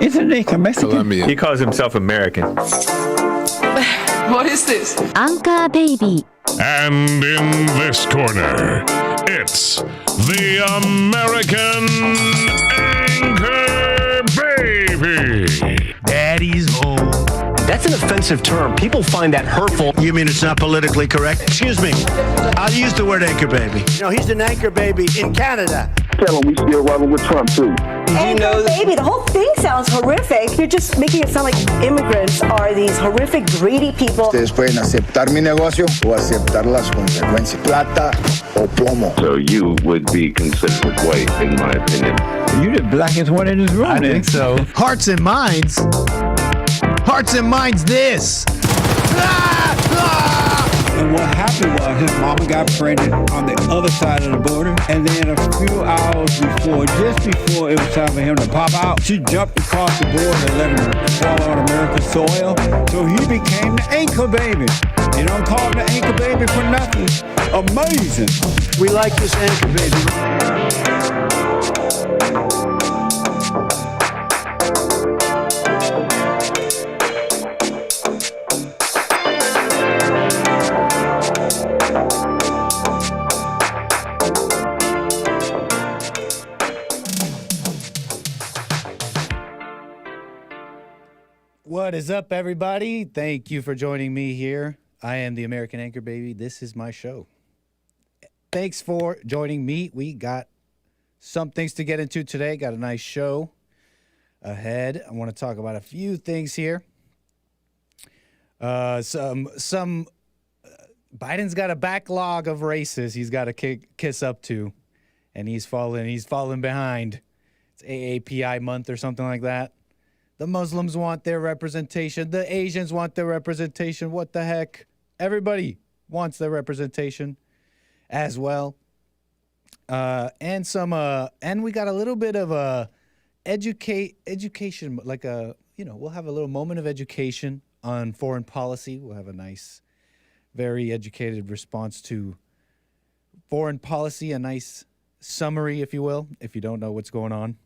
Isn't he Mexican? Colombian. He calls himself American. What is this? Anchor Baby. And in this corner, it's the American Anchor Baby. Daddy's home. That's an offensive term. People find that hurtful. You mean it's not politically correct? Excuse me. I'll use the word anchor baby. No, he's an anchor baby in Canada. Tell him we still rolling with Trump, too. Anchor baby, the whole thing sounds horrific. You're just making it sound like immigrants are these horrific, greedy people. Ustedes pueden aceptar mi negocio o aceptar las consecuencias. Plata o plomo. So you would be considered white, in my opinion. You the blackest one in this room. I think so. Hearts and minds. Hearts and minds this. And what happened was his mama got pregnant on the other side of the border. And then a few hours before, just before it was time for him to pop out, she jumped across the border and let him fall on American soil. So he became the anchor baby. They don't call him the anchor baby for nothing. Amazing. We like this anchor baby. What is up, everybody? Thank you for joining me here. I am the American Anchor Baby. This is my show. Thanks for joining me. We got some things to get into today. Got a nice show ahead. I want to talk about a few things here. Biden's got a backlog of races he's got to kiss up to, and he's falling behind. It's AAPI month or something like that. The Muslims want their representation. The Asians want their representation. What the heck? Everybody wants their representation as well. And we got a little bit of a education, like we'll have a little moment of education on foreign policy. We'll have a nice, very educated response to foreign policy, a nice summary, if you will, if you don't know what's going on.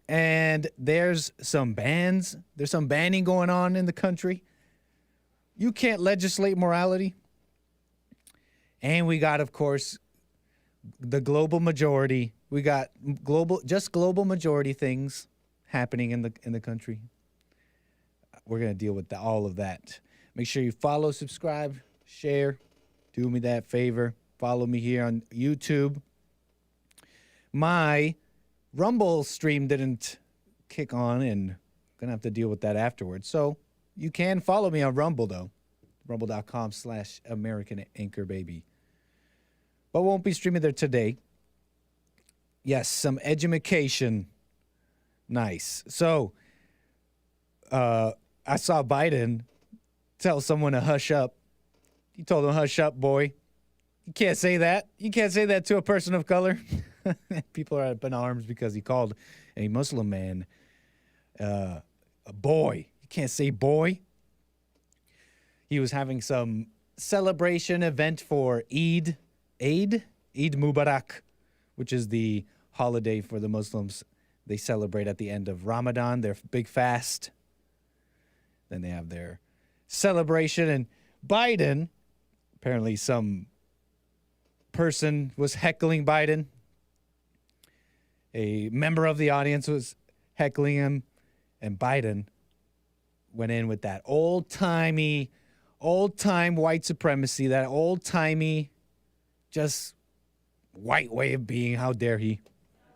And there's some bans. There's some banning going on in the country. You can't legislate morality. And we got, of course, the global majority. We got global majority things happening in the country. We're going to deal with all of that. Make sure you follow, subscribe, share. Do me that favor. Follow me here on YouTube. My Rumble stream didn't kick on, and I'm going to have to deal with that afterwards. So you can follow me on Rumble, though. Rumble.com/American Anchor Baby. But won't be streaming there today. Yes, some edumacation. Nice. So I saw Biden tell someone to hush up. He told him, hush up, boy. You can't say that. You can't say that to a person of color. People are up in arms because he called a Muslim man a boy. You can't say boy. He was having some celebration event for Eid Mubarak, which is the holiday for the Muslims. They celebrate at the end of Ramadan, their big fast. Then they have their celebration. And Biden, apparently some person was heckling Biden. A member of the audience was heckling him, and Biden went in with that old-time white supremacy, that old-timey, just white way of being. How dare he?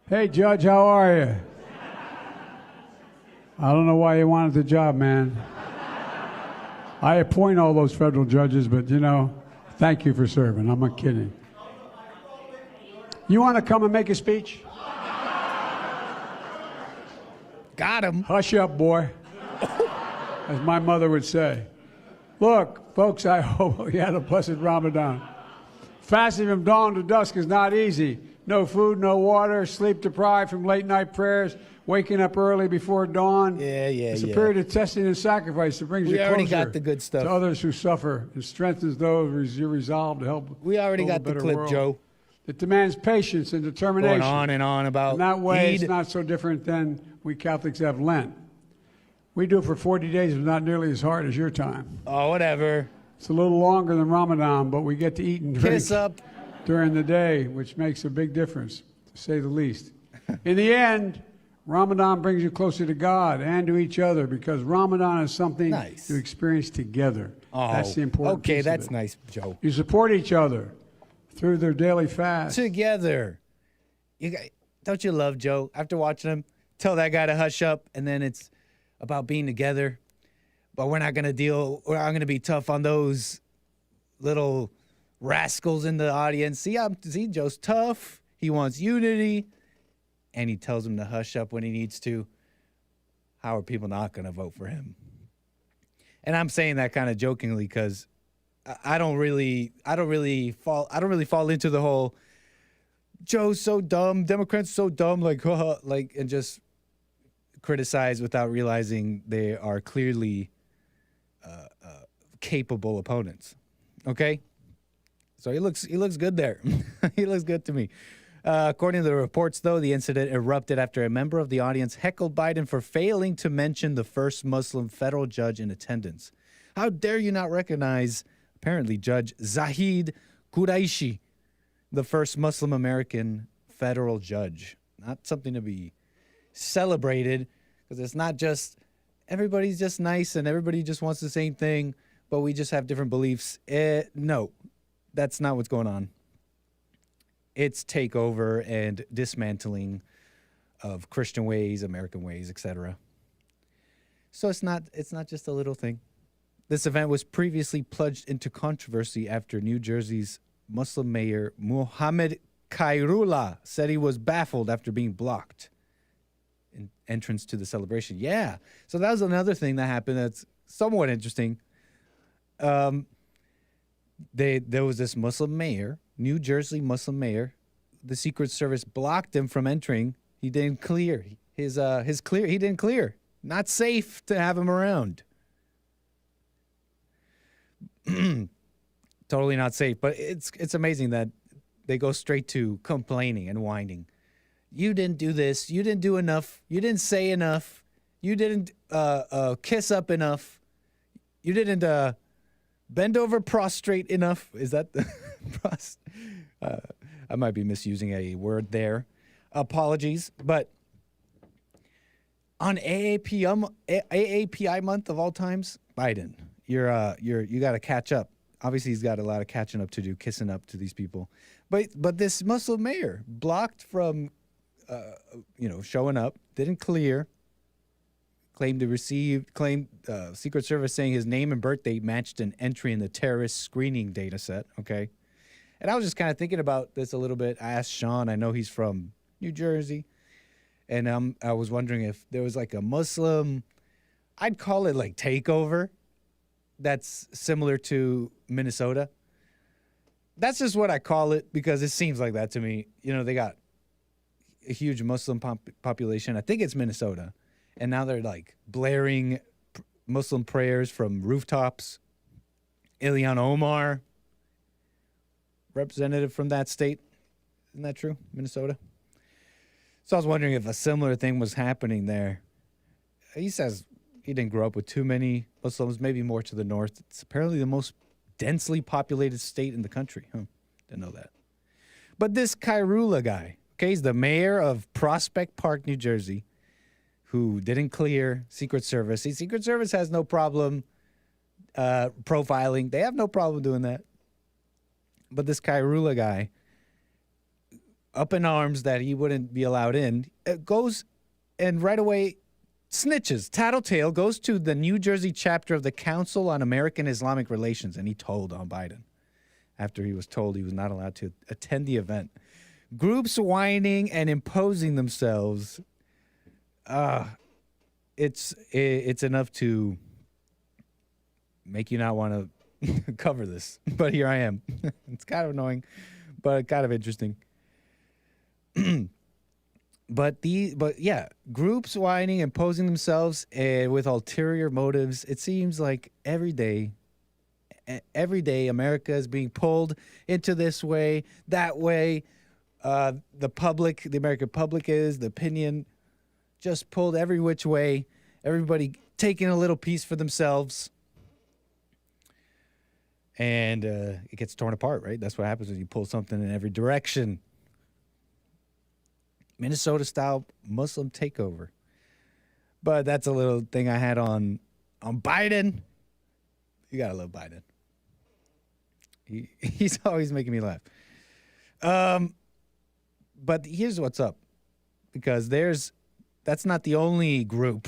Hey, Judge, how are you? I don't know why you wanted the job, man. I appoint all those federal judges, but, thank you for serving. I'm not kidding. You want to come and make a speech? Got him. Hush up, boy, as my mother would say. Look, folks, I hope you had a blessed Ramadan. Fasting from dawn to dusk is not easy. No food, no water, sleep deprived from late night prayers, waking up early before dawn. It's a period of testing and sacrifice that brings you closer got the good stuff to others who suffer and strengthens those you resolve to help. We already got the clip, world. Joe. that demands patience and determination. Going on and on about In that way, Eid. it's not so different than we Catholics have Lent. We do it for 40 days, but not nearly as hard as your time. Oh, whatever. It's a little longer than Ramadan, but we get to eat and drink Kiss up. during the day, which makes a big difference, to say the least. In the end, Ramadan brings you closer to God and to each other because Ramadan is something Nice. you experience together. Oh, That's the important okay, piece of that's it. nice, Joe. You support each other through their daily fast. Together. Don't you love Joe? After watching him, tell that guy to hush up, and then it's about being together. But we're not going to deal, or I'm going to be tough on those little rascals in the audience. See, Joe's tough. He wants unity, and he tells them to hush up when he needs to. How are people not going to vote for him? And I'm saying that kind of jokingly because I don't really fall into the whole Joe's so dumb, Democrats so dumb, and just criticize without realizing they are clearly capable opponents. Okay, so he looks good there. He looks good to me. According to the reports, though, the incident erupted after a member of the audience heckled Biden for failing to mention the first Muslim federal judge in attendance. How dare you not recognize, apparently, Judge Zahid Quraishi, the first Muslim American federal judge. Not something to be celebrated, because it's not just everybody's just nice and everybody just wants the same thing, but we just have different beliefs. No, that's not what's going on. It's takeover and dismantling of Christian ways, American ways, etc. So it's not just a little thing. This event was previously plunged into controversy after New Jersey's Muslim mayor Mohammed Khairullah said he was baffled after being blocked in entrance to the celebration. Yeah, so that was another thing that happened that's somewhat interesting. There was this Muslim mayor, New Jersey Muslim mayor. The Secret Service blocked him from entering. He didn't clear his clear. He didn't clear. Not safe to have him around. Totally not safe. But it's amazing that they go straight to complaining and whining. You didn't do this. You didn't do enough. You didn't say enough. You didn't kiss up enough. You didn't bend over prostrate enough. Is that the I might be misusing a word there. Apologies. But on AAPI month of all times, Biden, you got to catch up. Obviously, he's got a lot of catching up to do, kissing up to these people. But this Muslim mayor blocked from showing up, didn't clear, claimed Secret Service saying his name and birth date matched an entry in the terrorist screening data set, okay? And I was just kind of thinking about this a little bit. I asked Sean, I know he's from New Jersey, and I was wondering if there was like a Muslim, I'd call it like takeover, that's similar to Minnesota. That's just what I call it because it seems like that to me. You know, they got a huge Muslim population. I think it's Minnesota. And now they're like blaring Muslim prayers from rooftops. Ilhan Omar, representative from that state. Isn't that true? Minnesota? So I was wondering if a similar thing was happening there. He says he didn't grow up with too many Muslims, maybe more to the north. It's apparently the most densely populated state in the country. Didn't know that. But this Khairullah guy, okay, he's the mayor of Prospect Park, New Jersey, who didn't clear Secret Service. See, Secret Service has no problem profiling. They have no problem doing that. But this Khairullah guy, up in arms that he wouldn't be allowed in, goes and right away snitches, tattletale, goes to the New Jersey chapter of the Council on American Islamic Relations, and he told on Biden after he was told he was not allowed to attend the event. Groups whining and imposing themselves. It's enough to make you not want to cover this, but here I am. It's kind of annoying, but kind of interesting. But yeah, groups whining, imposing themselves with ulterior motives. It seems like every day, every day America is being pulled into this way, that way. The American public the opinion, just pulled every which way. Everybody taking a little piece for themselves. And it gets torn apart, right? That's what happens when you pull something in every direction. Minnesota-style Muslim takeover. But that's a little thing I had on Biden. You gotta love Biden. He's always making me laugh. But here's what's up. Because that's not the only group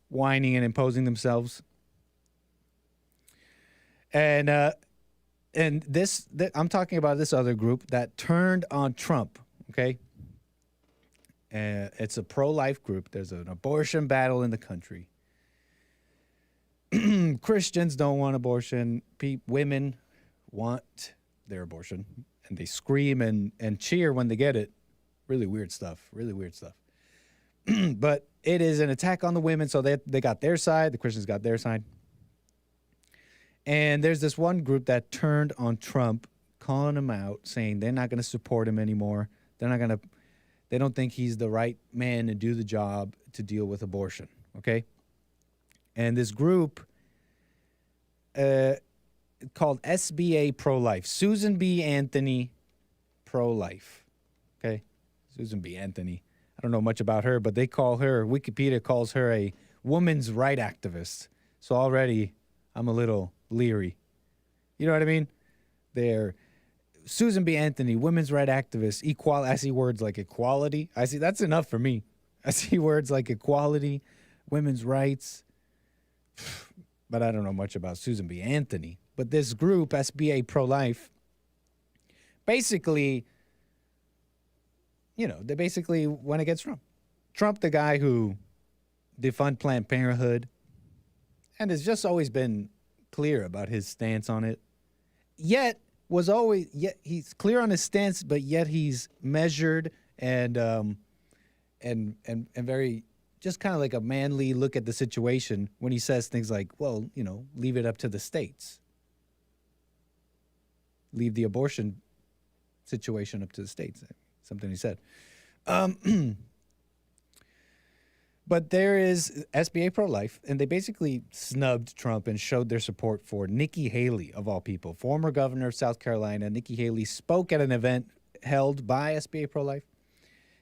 whining and imposing themselves. And I'm talking about this other group that turned on Trump, okay? It's a pro-life group. There's an abortion battle in the country. Christians don't want abortion. Women want their abortion. And they scream and cheer when they get it. Really weird stuff. Really weird stuff. But it is an attack on the women, so they got their side. The Christians got their side. And there's this one group that turned on Trump, calling him out, saying they're not going to support him anymore. They don't think he's the right man to do the job to deal with abortion, okay? And this group called SBA Pro-Life, Susan B. Anthony Pro-Life, okay? Susan B. Anthony. I don't know much about her, but Wikipedia calls her a woman's right activist. So already I'm a little leery. You know what I mean? They're Susan B. Anthony, women's right activist, I see words like equality. That's enough for me. I see words like equality, women's rights. But I don't know much about Susan B. Anthony. But this group, SBA Pro-Life, basically, they basically went against Trump. Trump, the guy who defund Planned Parenthood, and has just always been clear about his stance on it. Yet he's clear on his stance, but yet he's measured and very just kind of like a manly look at the situation when he says things like, well, leave it up to the states. Leave the abortion situation up to the states. Something he said. But there is SBA Pro-Life, and they basically snubbed Trump and showed their support for Nikki Haley, of all people. Former governor of South Carolina, Nikki Haley, spoke at an event held by SBA Pro-Life.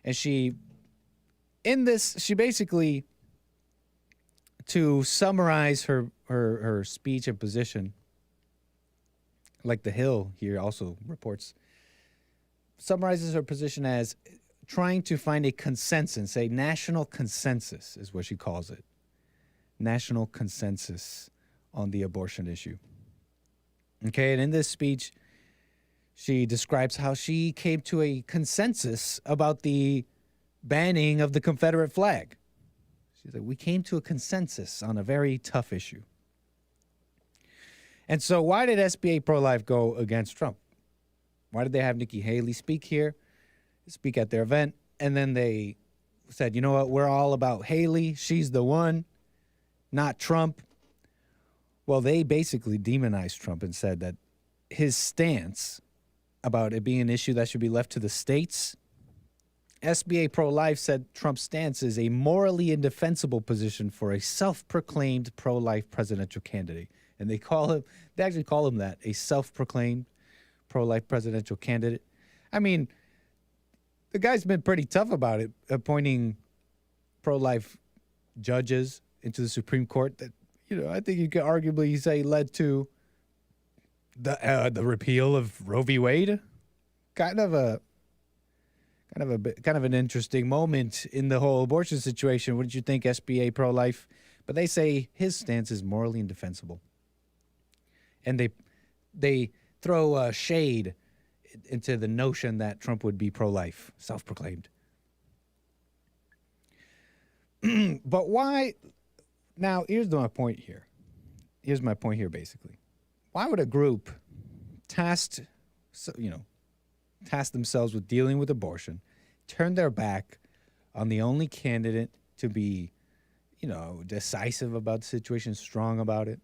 And she basically, to summarize her speech and position, like The Hill here also reports, summarizes her position as trying to find a consensus, a national consensus is what she calls it. National consensus on the abortion issue. Okay, and in this speech, she describes how she came to a consensus about the banning of the Confederate flag. She's like, we came to a consensus on a very tough issue. And so why did SBA Pro-Life go against Trump? Why did they have Nikki Haley speak at their event? And then they said, you know what, we're all about Haley. She's the one, not Trump. Well, they basically demonized Trump and said that his stance about it being an issue that should be left to the states. SBA Pro-Life said Trump's stance is a morally indefensible position for a self-proclaimed pro-life presidential candidate. And they actually call him that, a self-proclaimed pro-life presidential candidate. I mean, the guy's been pretty tough about it, appointing pro-life judges into the Supreme Court that, I think you could arguably say led to the repeal of Roe v. Wade. Kind of an interesting moment in the whole abortion situation. Wouldn't you think, SBA Pro-Life? But they say his stance is morally indefensible. And they throw shade into the notion that Trump would be pro-life, self-proclaimed. But why? Now, here's my point here. Here's my point here, basically. Why would a group tasked themselves with dealing with abortion, turn their back on the only candidate to be, decisive about the situation, strong about it?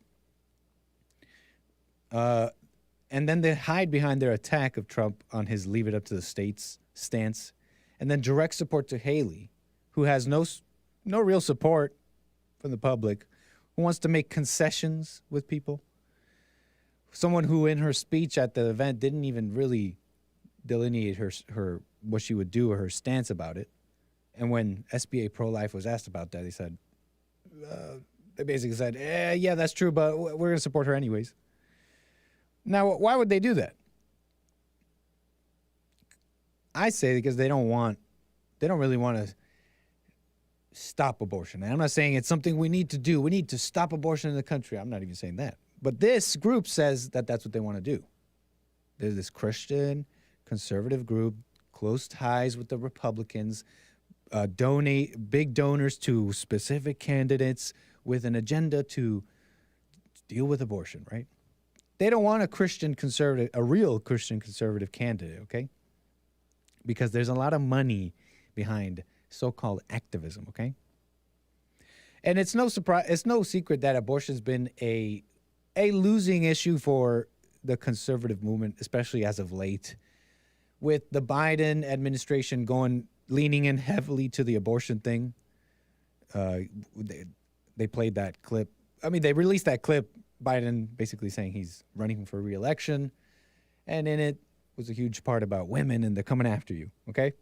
And then they hide behind their attack of Trump on his leave it up to the states stance, and then direct support to Haley, who has no real support from the public, who wants to make concessions with people. Someone who in her speech at the event didn't even really delineate her what she would do or her stance about it. And when SBA Pro-Life was asked about that, they basically said, yeah, that's true, but we're going to support her anyways. Now, why would they do that? I say because they don't really want to stop abortion. And I'm not saying it's something we need to do. We need to stop abortion in the country. I'm not even saying that. But this group says that that's what they want to do. There's this Christian conservative group, close ties with the Republicans, big donors to specific candidates with an agenda to deal with abortion, right? They don't want a real Christian conservative candidate, okay? Because there's a lot of money behind so-called activism, okay? And it's no secret that abortion's been a losing issue for the conservative movement, especially as of late, with the Biden administration leaning in heavily to the abortion thing. They played that clip. I mean, they released that clip, Biden basically saying he's running for re-election, and in it was a huge part about women and they're coming after you, okay?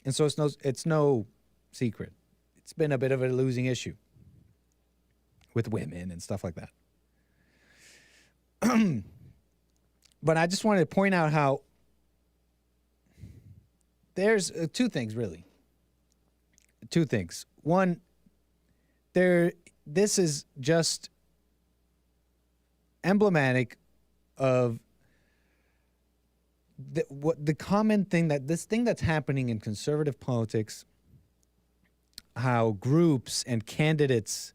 And so it's no secret. It's been a bit of a losing issue with women and stuff like that. But I just wanted to point out how there's two things, really. Two things. One, this is just emblematic of the common thing this thing that's happening in conservative politics, how groups and candidates,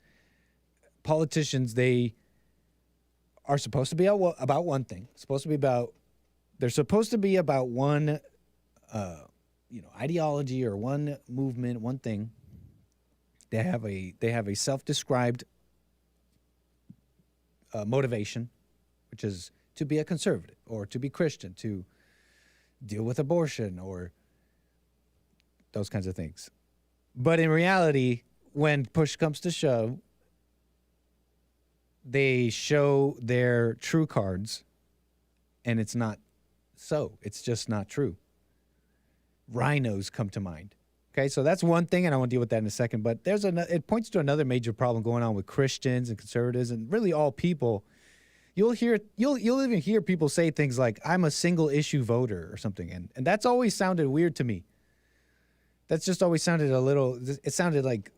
politicians, they are supposed to be about one thing. They're supposed to be about one, ideology or one movement, one thing. They have a self-described motivation, which is to be a conservative or to be Christian, to deal with abortion or those kinds of things. But in reality, when push comes to shove, they show their true cards, and it's not so. It's just not true. Rhinos come to mind. Okay, so that's one thing, and I want to deal with that in a second. But it points to another major problem going on with Christians and conservatives and really all people. You'll even hear people say things like, "I'm a single issue voter" or something, and that's always sounded weird to me. That's just always sounded it sounded like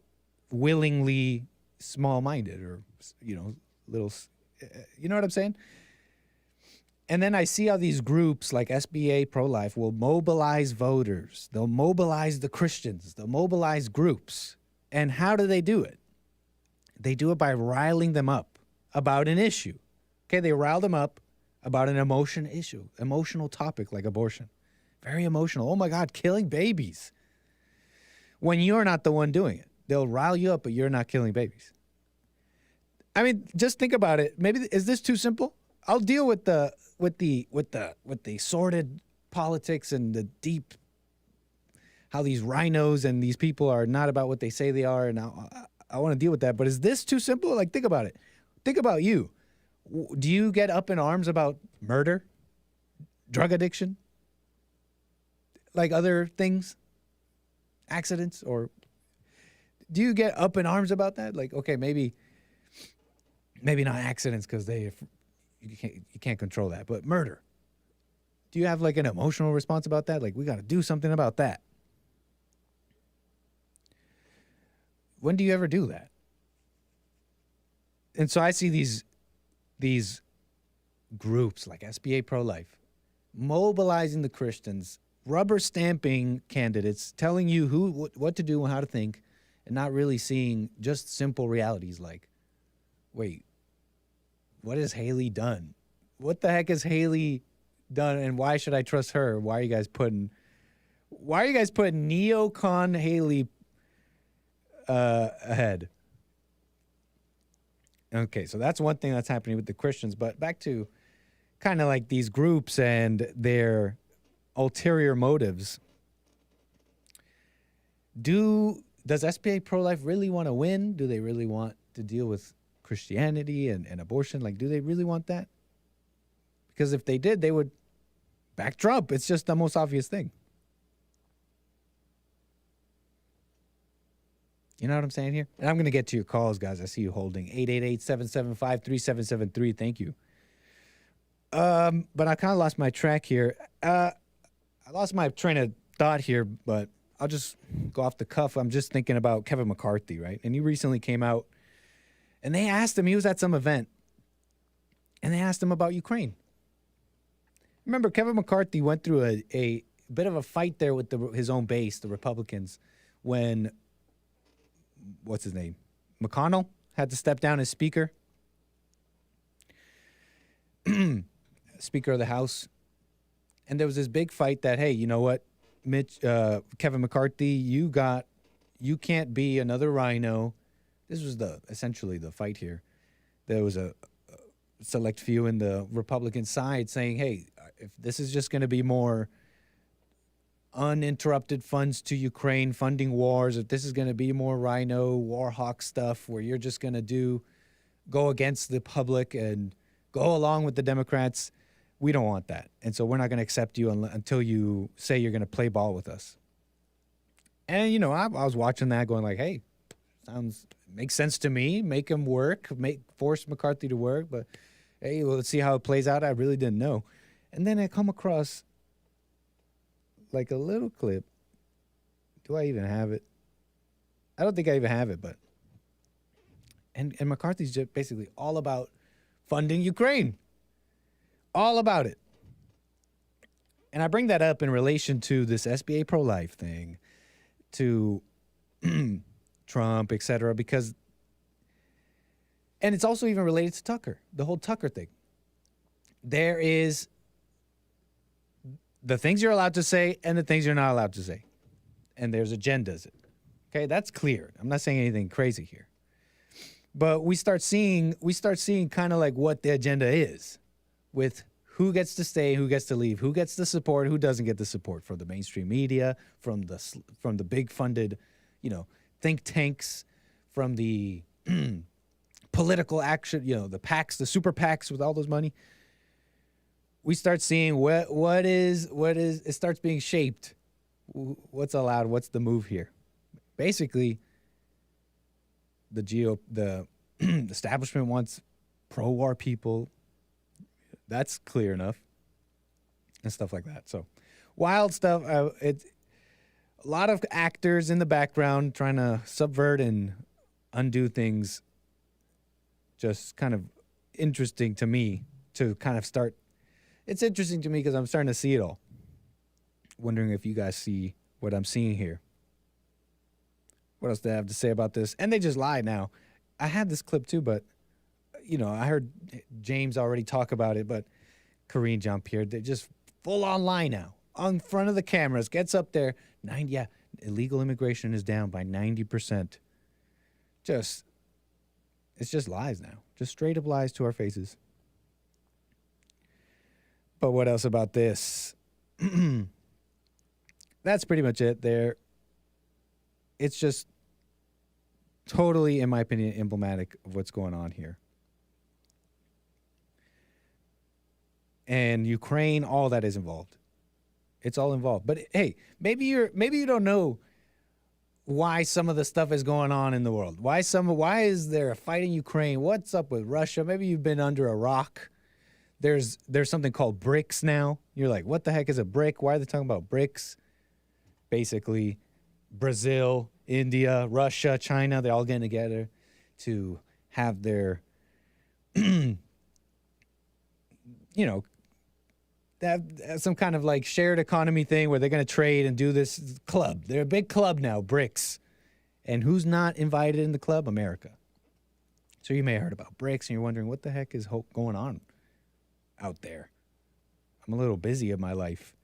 willingly small-minded or little, you know what I'm saying? And then I see how these groups like SBA Pro-Life will mobilize voters. They'll mobilize the Christians. They'll mobilize groups. And how do they do it? They do it by riling them up about an issue. Okay, they rile them up about an emotional topic like abortion. Very emotional. Oh my God, killing babies. When you're not the one doing it. They'll rile you up, but you're not killing babies. I mean, just think about it. Maybe is this too simple? I'll deal with the sordid politics and the deep, how these rhinos and these people are not about what they say they are, and I want to deal with that. But is this too simple? Like, think about it. Think about you. Do you get up in arms about murder, drug addiction, like other things, accidents, or do you get up in arms about that? Like, okay, maybe not accidents because you can't control that, but murder. Do you have like an emotional response about that? Like, we got to do something about that. When do you ever do that? And so I see these groups like SBA Pro-Life mobilizing the Christians, rubber stamping candidates, telling you what to do and how to think, and not really seeing just simple realities like, wait, what has Haley done? What the heck has Haley done, and why should I trust her? Why are you guys putting neocon Haley ahead? Okay, so that's one thing that's happening with the Christians. But back to kind of like these groups and their ulterior motives. Does SBA pro-life really want to win? Do they really want to deal with Christianity and abortion? Like, do they really want that? Because if they did, they would back Trump. It's just the most obvious thing. You know what I'm saying here? And I'm going to get to your calls, guys. I see you holding 888-775-3773. Thank you. But I kind of lost my track here. I lost my train of thought here, but I'll just go off the cuff. I'm just thinking about Kevin McCarthy, right? And he recently came out, and they asked him, he was at some event, and they asked him about Ukraine. Remember, Kevin McCarthy went through a bit of a fight there with his own base, the Republicans, when, what's his name? McConnell had to step down as Speaker. Speaker of the House. And there was this big fight that, hey, you know what? Kevin McCarthy, you can't be another rhino. This was essentially the fight here. There was a select few in the Republican side saying, hey, if this is just going to be more uninterrupted funds to Ukraine, funding wars, if this is going to be more rhino, war hawk stuff where you're just going to go against the public and go along with the Democrats, we don't want that. And so we're not going to accept you until you say you're going to play ball with us. And, you know, I was watching that going like, hey, makes sense to me. Make him work, force McCarthy to work. But, hey, well, let's see how it plays out. I really didn't know. And then I come across like a little clip. Do I even have it? I don't think I even have it, but. And McCarthy's just basically all about funding Ukraine. All about it. And I bring that up in relation to this SBA pro-life thing, to Trump, etc., because, and it's also even related to Tucker, the whole Tucker thing. There is the things you're allowed to say and the things you're not allowed to say. And there's agendas. Okay, that's clear. I'm not saying anything crazy here. But we start seeing kind of like what the agenda is, with who gets to stay, who gets to leave, who gets the support, who doesn't get the support from the mainstream media, from the big funded, you know, think tanks, from the political action, you know, the PACs, the super PACs with all those money. We start seeing what is it starts being shaped. What's allowed? What's the move here? Basically, the establishment wants pro-war people. That's clear enough, and stuff like that. So, wild stuff. It's a lot of actors in the background trying to subvert and undo things. Just kind of interesting to me to kind of start. It's interesting to me because I'm starting to see it all. Wondering if you guys see what I'm seeing here. What else do I have to say about this? And they just lied now. I had this clip too, but, you know, I heard James already talk about it, but Karine Jean-Pierre, they just full on lie now. On front of the cameras, gets up there. Illegal immigration is down by 90%. It's just lies now. Just straight up lies to our faces. But what else about this? That's pretty much it there. It's just totally, in my opinion, emblematic of what's going on here. And Ukraine, all that is involved. It's all involved. But hey, maybe you don't know why some of the stuff is going on in the world. Why is there a fight in Ukraine? What's up with Russia? Maybe you've been under a rock. There's something called BRICS now. You're like, what the heck is a BRIC? Why are they talking about BRICS? Basically, Brazil, India, Russia, China, they're all getting together to have their, you know, have some kind of like shared economy thing where they're going to trade and do this club. They're a big club now, BRICS. And who's not invited in the club? America. So you may have heard about BRICS and you're wondering what the heck is going on out there. I'm a little busy in my life.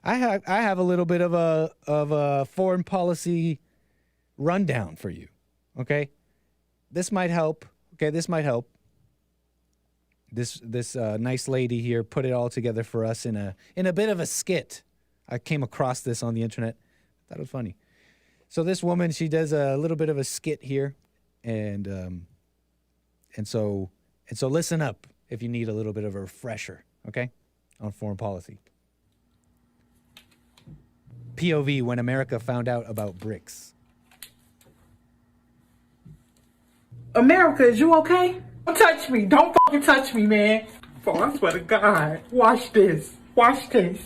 I have a little bit of a foreign policy rundown for you. Okay? This might help. Okay, this might help. This nice lady here put it all together for us in a bit of a skit. I came across this on the internet. Thought it was funny. So this woman, she does a little bit of a skit here, and so listen up if you need a little bit of a refresher, okay, on foreign policy. POV when America found out about BRICS. America, is you okay? Don't touch me. Don't fucking touch me, man. For I swear to God. Watch this. Watch this.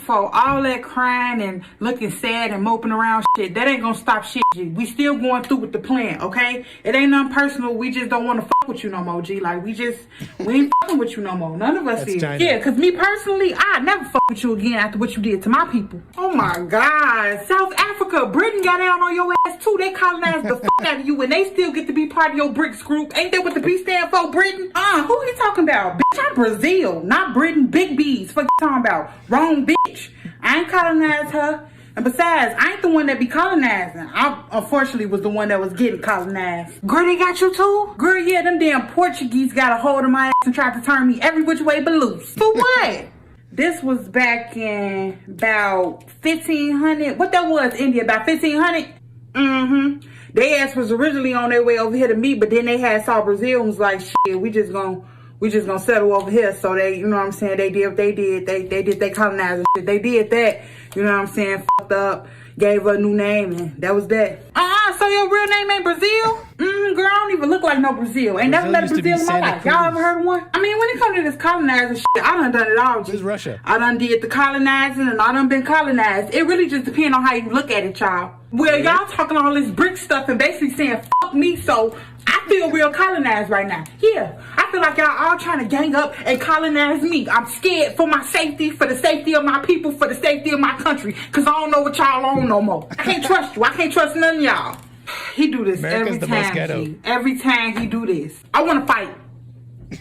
For all that crying and looking sad and moping around shit, that ain't gonna stop shit, G. We still going through with the plan, okay? It ain't nothing personal. We just don't want to fuck with you no more, G. Like, we ain't fucking with you no more. None of us That's is. China. Yeah, because me personally, I'd never fuck with you again after what you did to my people. Oh my God. South Africa, Britain got down on your ass too. They colonized the fuck out of you and they still get to be part of your BRICS group. Ain't that what the B stand for, Britain? Who you talking about? Bitch, I'm Brazil, not Britain. Big B's. Fuck you talking about? Wrong bitch. I ain't colonized her. And besides, I ain't the one that be colonizing. I, unfortunately, was the one that was getting colonized. Girl, they got you too? Girl, yeah, them damn Portuguese got a hold of my ass and tried to turn me every which way but loose. For what? This was back in about 1500. What that was, India? About 1500? Mm-hmm. They ass was originally on their way over here to me, but then they had saw Brazil and was like, shit, we just gonna settle over here. So they, you know what I'm saying, they did what they did. They did they colonizing shit. They did that, you know what I'm saying, fucked up, gave her a new name, and that was that. So your real name ain't Brazil? Girl, I don't even look like no Brazil. Ain't never met a Brazil in my life. Y'all ever heard of one? I mean, when it comes to this colonizing shit, I done it all. This is Russia. I done did the colonizing and I done been colonized. It really just depends on how you look at it, y'all. Well, y'all talking all this brick stuff and basically saying fuck me, so I feel real colonized right now. Yeah, I feel like y'all all trying to gang up and colonize me. I'm scared for my safety, for the safety of my people, for the safety of my country, because I don't know what y'all on no more. I can't trust you. I can't trust none of y'all. He do this America's every time, G. Every time he do this. I want to fight.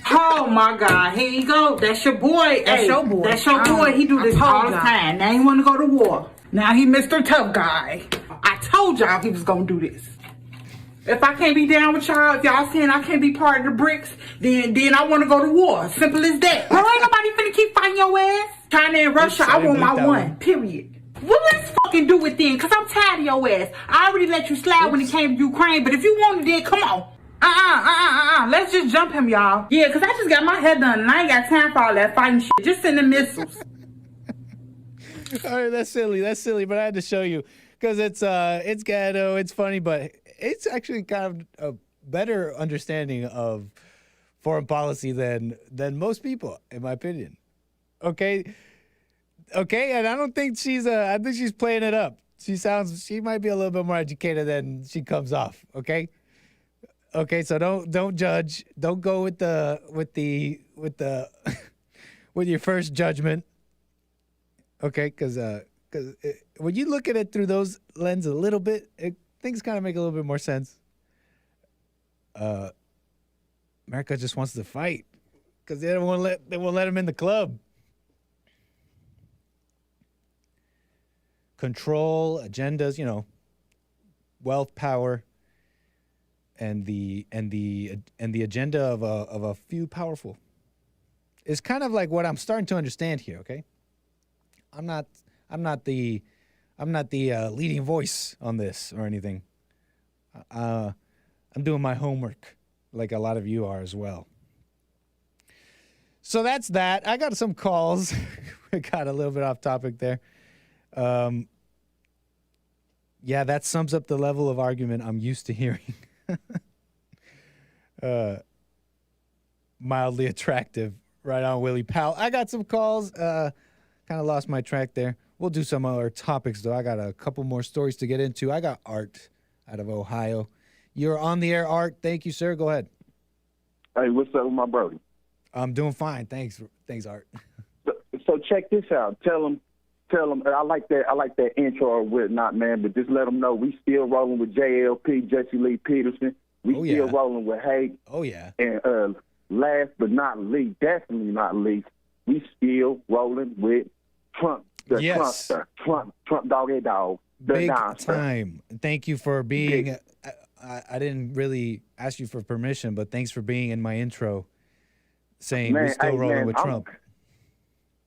Oh my God, here you go. That's your boy. That's your boy. That's your boy. He do this all the time. Now he want to go to war. Now he Mr. Tough Guy. I told y'all he was gonna do this. If I can't be down with y'all, if y'all saying I can't be part of the BRICS, then I want to go to war. Simple as that. Bro, ain't nobody finna keep fighting your ass. China and Russia, I want my one. Period. Well, let's fucking do it then, because I'm tired of your ass. I already let you slide when it came to Ukraine, but if you want it, then come on. Let's just jump him, y'all. Yeah, because I just got my hair done, and I ain't got time for all that fighting shit. Just send the missiles. All right, that's silly, but I had to show you, because it's ghetto, it's funny, but it's actually kind of a better understanding of foreign policy than most people, in my opinion. Okay, and I don't think I think she's playing it up. She might be a little bit more educated than she comes off. Okay, so don't judge. Don't go with your first judgment. Okay, because when you look at it through those lenses a little bit, things kind of make a little bit more sense. America just wants to fight because they won't let them in the club. Control, agendas, wealth, power, and the agenda of a few powerful. It's kind of like what I'm starting to understand here. Okay, I'm not the leading voice on this or anything. I'm doing my homework, like a lot of you are as well. So that's that. I got some calls. We got a little bit off topic there. Yeah, that sums up the level of argument I'm used to hearing. Mildly attractive. Right on, Willie Powell. I got some calls. Kind of lost my track there. We'll do some other topics, though. I got a couple more stories to get into. I got Art out of Ohio. You're on the air, Art. Thank you, sir. Go ahead. Hey, what's up with my brother? I'm doing fine. Thanks, Art. So check this out. Tell them. I like that intro or whatnot, man. But just let them know we still rolling with JLP, Jesse Lee Peterson. We still rolling with Hake. Oh yeah. And last but not least, definitely not least, we still rolling with Trump, the Trumpster, Trump doggy dog, the big nonster. Time. Thank you for being. I didn't really ask you for permission, but thanks for being in my intro saying we're still rolling with Trump.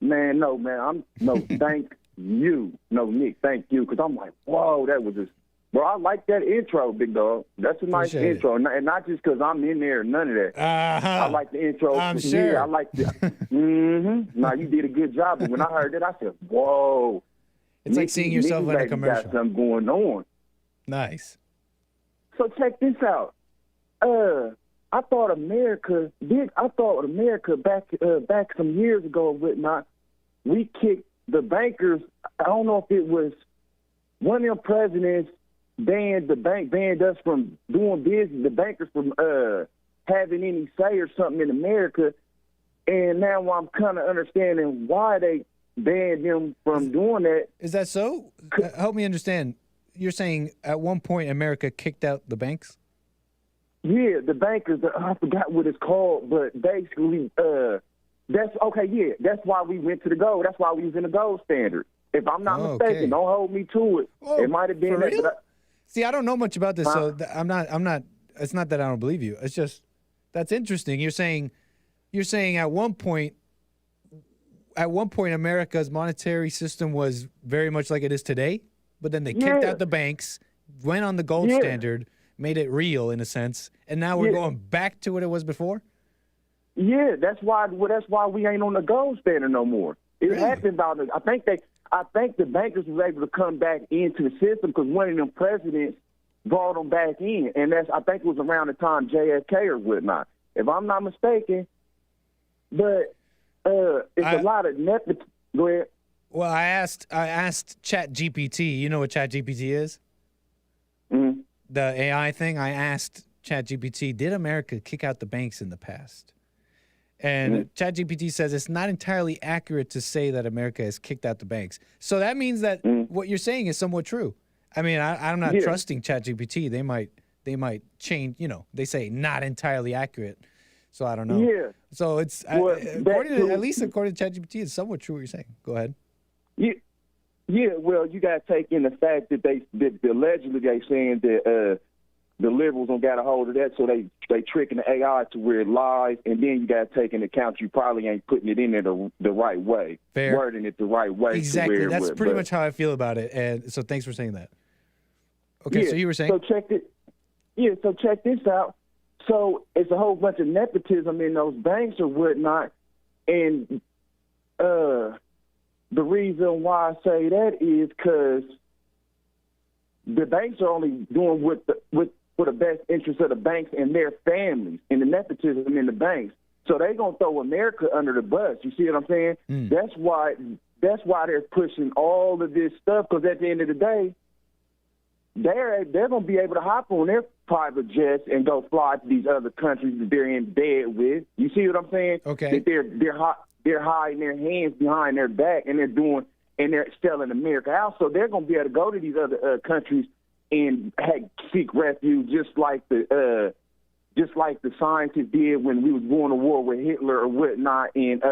Thank you. No, Nick, thank you. Because I'm like, whoa, that was just, bro, I like that intro, big dog. That's a nice intro. And not just because I'm in there, none of that. I like the intro. I'm sure. Yeah, I like that. Now, you did a good job. But when I heard that, I said, whoa. It's like seeing yourself in a commercial. Got something going on. Nice. So check this out. I thought America back some years ago and whatnot, we kicked the bankers. I don't know if it was one of them presidents banned us from doing business, the bankers from having any say or something in America. And now I'm kind of understanding why they banned them from doing that. Is that so? Help me understand. You're saying at one point America kicked out the banks? Yeah, the bankers, I forgot what it's called, but basically, that's why we went to the gold. That's why we was in the gold standard. If I'm not mistaken, don't hold me to it. It might have been that. See, I don't know much about this, so I'm not, it's not that I don't believe you. It's just, that's interesting. You're saying at one point America's monetary system was very much like it is today, but then they kicked out the banks, went on the gold standard, made it real in a sense, and now we're going back to what it was before? Yeah, that's why we ain't on the gold standard no more. It happened about it. I think the bankers were able to come back into the system because one of them presidents brought them back in, and I think it was around the time JFK or whatnot, if I'm not mistaken. But it's a lot of nepotism. Go ahead. Well, I asked ChatGPT. You know what ChatGPT is? Mm-hmm. The AI thing. I asked ChatGPT, did America kick out the banks in the past? And ChatGPT says it's not entirely accurate to say that America has kicked out the banks. So that means that what you're saying is somewhat true. I mean, I'm not trusting ChatGPT. They might change. You know, they say not entirely accurate. So I don't know. Yeah. So it's at least according to ChatGPT, it's somewhat true what you're saying. Go ahead. Yeah. Yeah. Well, you got to take in the fact that allegedly they saying that the liberals don't got a hold of that, so they tricking the AI to where it lies, and then you got to take into account you probably ain't putting it in there the right way, wording it the right way. Exactly. That's pretty much how I feel about it, and so thanks for saying that. Okay, so you were saying? So check this out. So it's a whole bunch of nepotism in those banks or whatnot, and the reason why I say that is because the banks are only doing for the best interest of the banks and their families, and the nepotism in the banks. So they're gonna throw America under the bus. You see what I'm saying? That's why they're pushing all of this stuff. Because at the end of the day, they're gonna be able to hop on their private jets and go fly to these other countries that they're in bed with. You see what I'm saying? Okay. That they're hiding their hands behind their back, and they're selling America out. So they're gonna be able to go to these other countries and seek refuge, just like the scientists did when we was going to war with Hitler or whatnot. And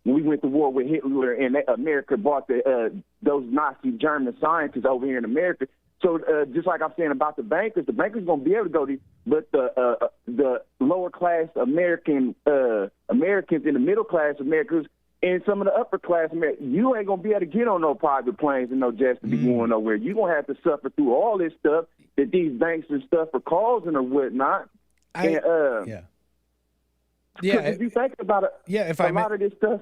when we went to war with Hitler, and America brought those Nazi German scientists over here in America. So just like I'm saying about the bankers gonna be able to go to, but the lower class Americans and the middle class Americans and some of the upper class Americans, you ain't gonna be able to get on no private planes and no jets to be going nowhere. You're gonna have to suffer through all this stuff that these banks and stuff are causing or whatnot. If you think about it, a lot of this stuff.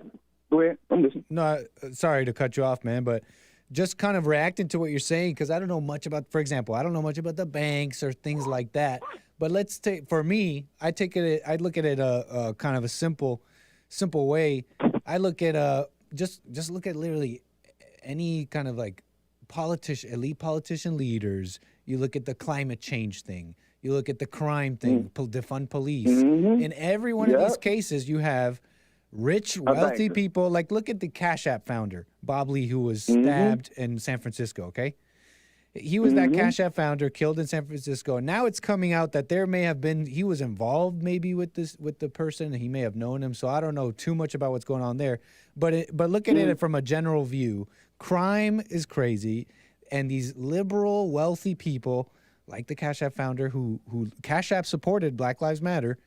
Go ahead, I'm listening. No, sorry to cut you off, man, but just kind of reacting to what you're saying, because I don't know much about, for example, I don't know much about the banks or things like that. But let's take, for me, I look at it a kind of a simple way. I look at just look at literally any kind of like elite politician leaders. You look at the climate change thing. You look at the crime thing, defund police. In every one of these cases, you have rich, wealthy people. Like, look at the Cash App founder, Bob Lee, who was stabbed in San Francisco, okay? He was that Cash App founder killed in San Francisco. And now it's coming out that he was involved maybe with the person. He may have known him. So I don't know too much about what's going on there. But look at it from a general view. Crime is crazy. And these liberal, wealthy people, like the Cash App founder who Cash App supported Black Lives Matter,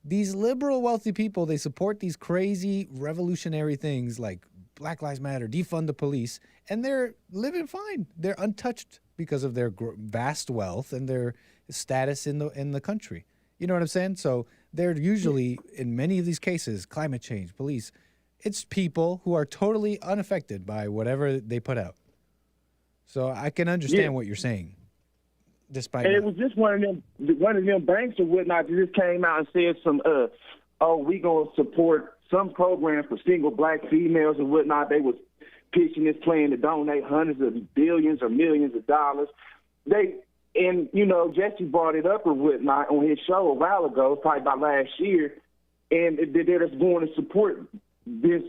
these liberal wealthy people, they support these crazy revolutionary things like Black Lives Matter, defund the police, and they're living fine. They're untouched because of their vast wealth and their status in the country. You know what I'm saying? So they're usually, in many of these cases, climate change, police, it's people who are totally unaffected by whatever they put out. So I can understand what you're saying. Despite and it was just one of them banks or whatnot that just came out and said some, we gonna support some program for single black females and whatnot. They was pitching this plan to donate hundreds of billions or millions of dollars. Jesse brought it up or whatnot on his show a while ago, probably about last year, and they're just going to support this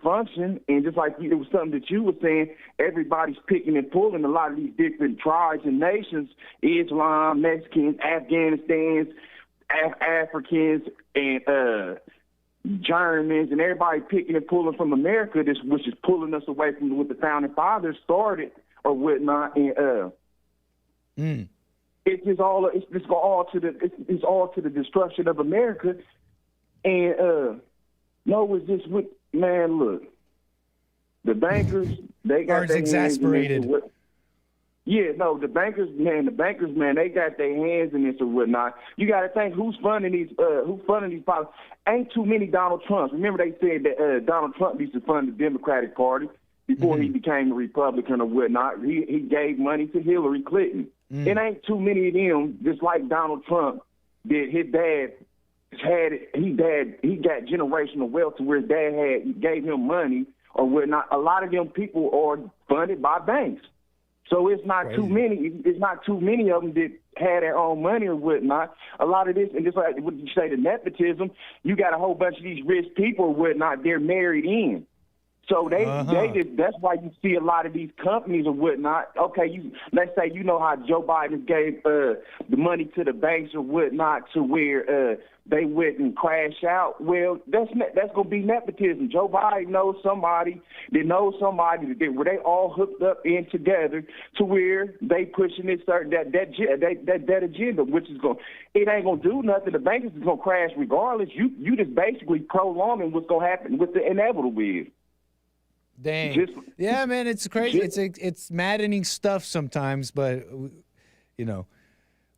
function. And just like it was something that you were saying, everybody's picking and pulling a lot of these different tribes and nations, Islam, Mexicans, Afghanistans, Africans, and Germans, and everybody picking and pulling from America, which is pulling us away from what the founding fathers started or whatnot. And it's all to the destruction of America. And it's just look, the bankers, they got their exasperated. The bankers, they got their hands in this or whatnot. You got to think who's funding these policies. Ain't too many Donald Trumps. Remember they said that Donald Trump used to fund the Democratic Party before he became a Republican or whatnot. He gave money to Hillary Clinton. It ain't too many of them, just like Donald Trump did. His dad he got generational wealth to where his dad gave him money or whatnot. A lot of them people are funded by banks. So it's not too many. It's not too many of them that had their own money or whatnot. A lot of this, and just like what you say, the nepotism, you got a whole bunch of these rich people or whatnot, they're married in. So that's why you see a lot of these companies or whatnot. Okay, let's say how Joe Biden gave the money to the banks or whatnot to where they wouldn't crash out. Well, that's gonna be nepotism. Joe Biden knows somebody that where they all hooked up in together to where they pushing this that agenda, which is it ain't gonna do nothing. The bankers is gonna crash regardless. You just basically prolonging what's gonna happen with the inevitable is. Dang. Yeah, man, it's crazy. It's maddening stuff sometimes, but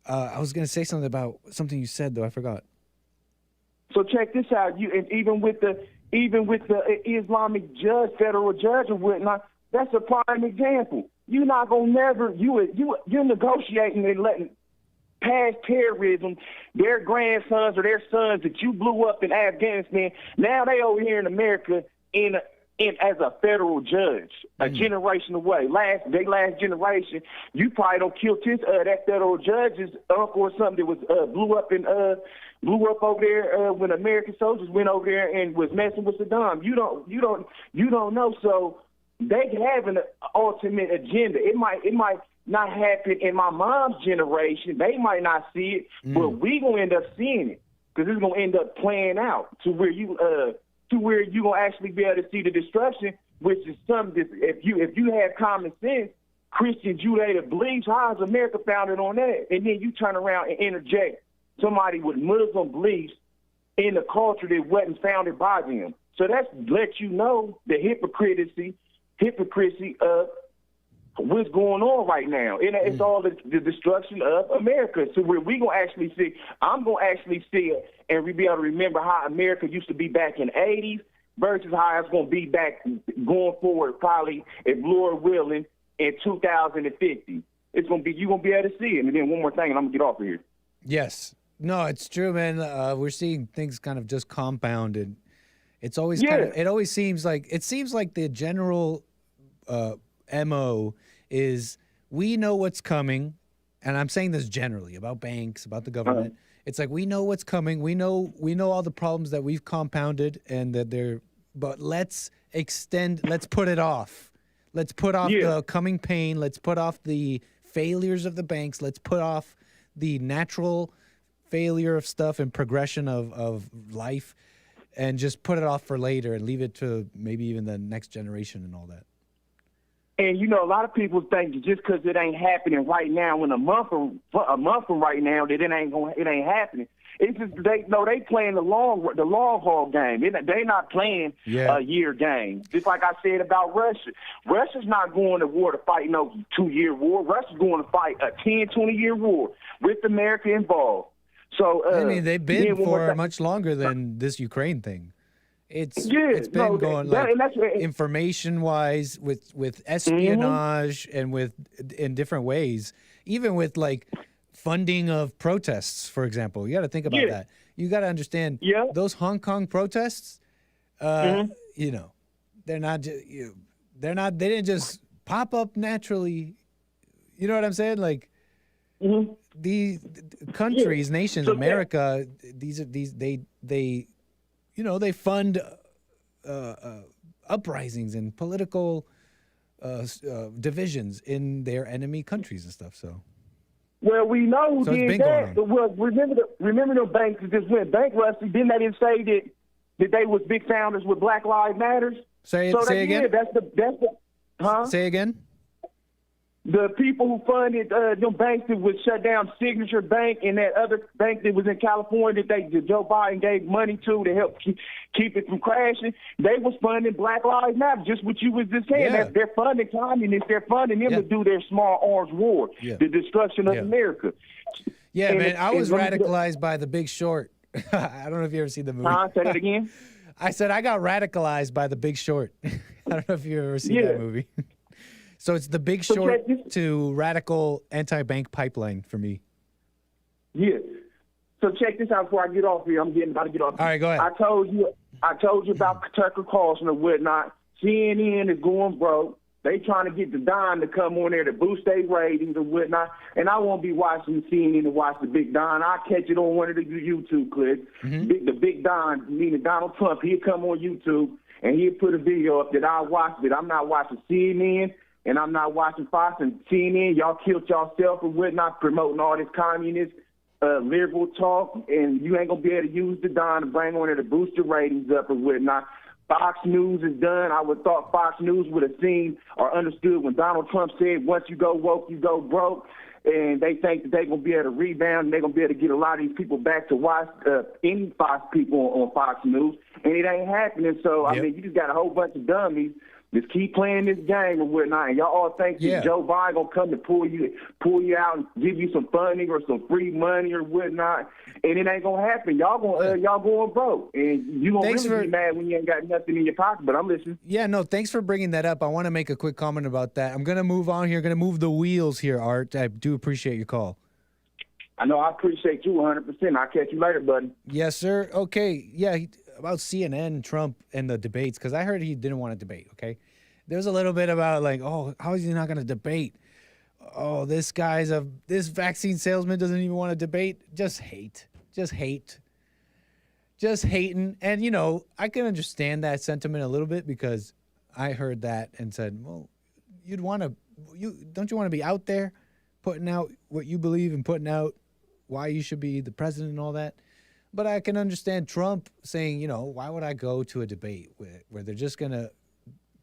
I was gonna say something about something you said though. I forgot. So check this out. Even with the Islamic federal judge or whatnot, that's a prime example. You're not gonna you're negotiating and letting past terrorism, their grandsons or their sons that you blew up in Afghanistan. Now they over here in America as a federal judge, a generation away. Last generation, you probably don't kill that federal judge's uncle or something that was blew up over there when American soldiers went over there and was messing with Saddam. You don't know. So they have an ultimate agenda. It might not happen in my mom's generation. They might not see it, but we gonna end up seeing it because it's gonna end up playing out to where you gonna actually be able to see the destruction, which is something that if you have common sense, Christian Judeo beliefs, how is America founded on that? And then you turn around and interject somebody with Muslim beliefs in the culture that wasn't founded by them. So that's let you know the hypocrisy of what's going on right now. It's all the destruction of America. So where we gonna actually see, I'm gonna actually see it and we be able to remember how America used to be back in the 80s versus how it's gonna be back going forward, probably if Lord willing in 2050. You're gonna be able to see it. And then one more thing, and I'm gonna get off of here. Yes. No, it's true, man. We're seeing things kind of just compounded. It's always it always seems like the general MO is we know what's coming, and I'm saying this generally about banks, about the government. It's like we know what's coming. We know all the problems that we've compounded and that but let's put it off. Let's put off the coming pain. Let's put off the failures of the banks. Let's put off the natural failure of stuff and progression of life and just put it off for later and leave it to maybe even the next generation and all that. And you know, a lot of people think that just because it ain't happening right now, in a month from right now, that it ain't happening. It's just they playing the long haul game. They not playing a year game. Just like I said about Russia. Russia's not going to war to fight no 2-year war. Russia's going to fight a 10, 20-year war with America involved. So I mean, they've been for much longer than this Ukraine thing. It's been going information-wise with espionage and in different ways, even with like funding of protests, for example. You got to think about that. You got to understand those Hong Kong protests. You know, they didn't just pop up naturally. You know what I'm saying? Like these countries, nations, America. They fund uprisings and political divisions in their enemy countries and stuff. So, well, we know who did that. Well, remember the banks that just went bankruptcy? Didn't they say that they was big founders with Black Lives Matters? Say again. Say again. The people who funded them banks that was shut down, Signature Bank and that other bank that was in California that Joe Biden gave money to help keep it from crashing, they was funding Black Lives Matter, just what you was just saying. They're funding communists. They're funding them to do their small arms war, the destruction of America. Yeah, and man, I was radicalized by The Big Short. I don't know if you ever seen the movie. Say that again? I said I got radicalized by The Big Short. I don't know if you've ever seen that movie. So it's The Big Short to radical anti-bank pipeline for me. Yeah. So check this out before I get off here. I'm about to get off. All right, go ahead. I told you about Tucker Carlson and whatnot. CNN is going broke. They trying to get the Don to come on there to boost their ratings and whatnot. And I won't be watching CNN to watch the Big Don. I'll catch it on one of the YouTube clips. The Big Don, meaning Donald Trump, he'll come on YouTube and he'll put a video up that I'll watch, but I'm not watching CNN. And I'm not watching Fox and CNN. Y'all killed yourself and whatnot, promoting all this communist, liberal talk, and you ain't going to be able to use the Don to bring on there to boost your ratings up and whatnot. Fox News is done. I would have thought Fox News would have seen or understood when Donald Trump said, once you go woke, you go broke. And they think that they're going to be able to rebound and they're going to be able to get a lot of these people back to watch any Fox people on Fox News. And it ain't happening. So, I mean, you just got a whole bunch of dummies. Just keep playing this game and whatnot. And y'all all think that Joe Biden gonna come to pull you out and give you some funding or some free money or whatnot, and it ain't gonna happen. Y'all going broke, and you gonna be mad when you ain't got nothing in your pocket. But I'm listening. Yeah, no, thanks for bringing that up. I want to make a quick comment about that. I'm gonna move on here. Gonna move the wheels here, Art. I do appreciate your call. I know. I appreciate you 100%. I'll catch you later, buddy. Yes, sir. Okay. Yeah. About CNN, Trump, and the debates, because I heard he didn't want to debate, okay? There's a little bit about like, oh, how is he not going to debate? Oh, this vaccine salesman doesn't even want to debate. Just hate. Just hating. And, you know, I can understand that sentiment a little bit because I heard that and said, well, don't you want to be out there putting out what you believe and putting out why you should be the president and all that? But I can understand Trump saying, you know, why would I go to a debate where they're just going to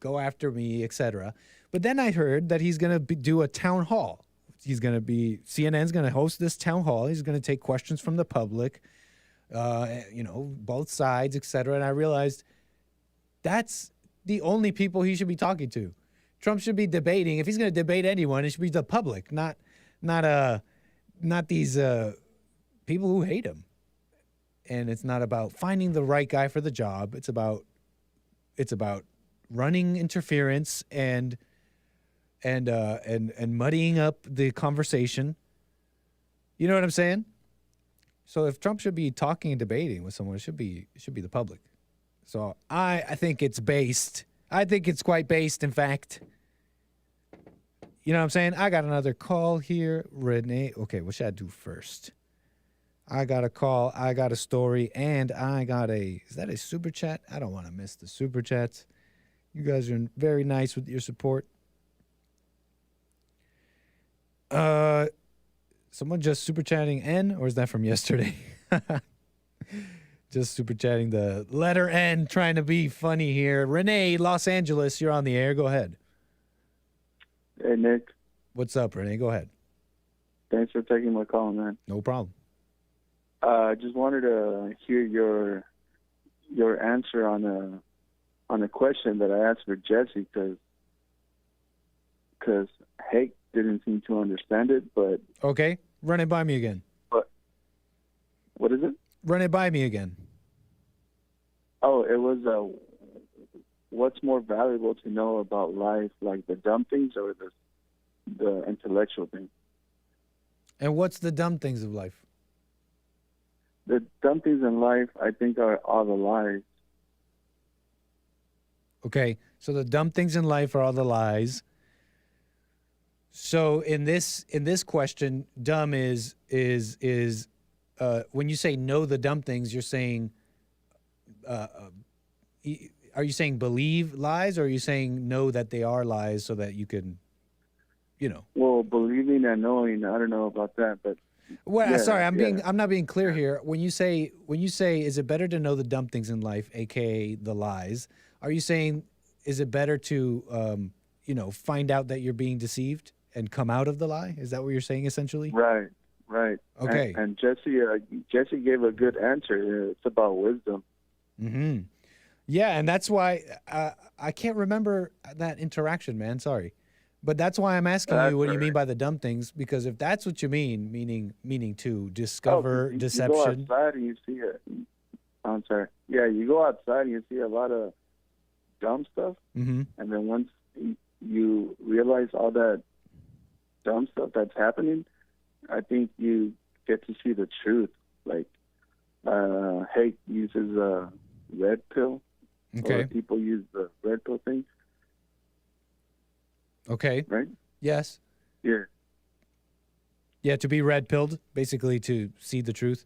go after me, etc. But then I heard that he's going to do a town hall. CNN's going to host this town hall. He's going to take questions from the public, you know, both sides, etc. And I realized that's the only people he should be talking to. Trump should be debating. If he's going to debate anyone, it should be the public, not these people who hate him. And it's not about finding the right guy for the job. It's about running interference and muddying up the conversation. You know what I'm saying? So if Trump should be talking and debating with someone, it should be the public. So I think it's based. I think it's quite based, in fact. You know what I'm saying? I got another call here. Renee. Okay, what should I do first? I got a call, I got a story, and I got is that a super chat? I don't want to miss the super chats. You guys are very nice with your support. Someone just super chatting N, or is that from yesterday? Just super chatting the letter N, trying to be funny here. Renee, Los Angeles, you're on the air. Go ahead. Hey, Nick. What's up, Renee? Go ahead. Thanks for taking my call, man. No problem. I just wanted to hear your answer on a question that I asked for Jesse, because Hake didn't seem to understand it, but... Okay, run it by me again. But what is it? Run it by me again. Oh, it was what's more valuable to know about life, like the dumb things or the intellectual things? And what's the dumb things of life? The dumb things in life, I think, are all the lies. Okay, so the dumb things in life are all the lies. So in this question, dumb is when you say know the dumb things, you're saying, are you saying believe lies, or are you saying know that they are lies so that you can, Well, believing and knowing, I don't know about that, but. Well, yeah, sorry, I'm yeah. not being clear here. When you say, is it better to know the dumb things in life, aka the lies? Are you saying, is it better to, find out that you're being deceived and come out of the lie? Is that what you're saying essentially? Right. Okay. And Jesse gave a good answer. It's about wisdom. Mm-hmm. Yeah, and that's why I can't remember that interaction, man. Sorry. But that's why I'm asking you what do you mean by the dumb things, because if that's what you mean, meaning to discover deception. You go outside and you see it. I'm sorry. Yeah, you go outside and you see a lot of dumb stuff. Mm-hmm. And then once you realize all that dumb stuff that's happening, I think you get to see the truth. Like, Hake uses a red pill. Okay. Or people use the red pill thing. Okay. Right? Yes. Yeah. Yeah, to be red-pilled, basically to see the truth.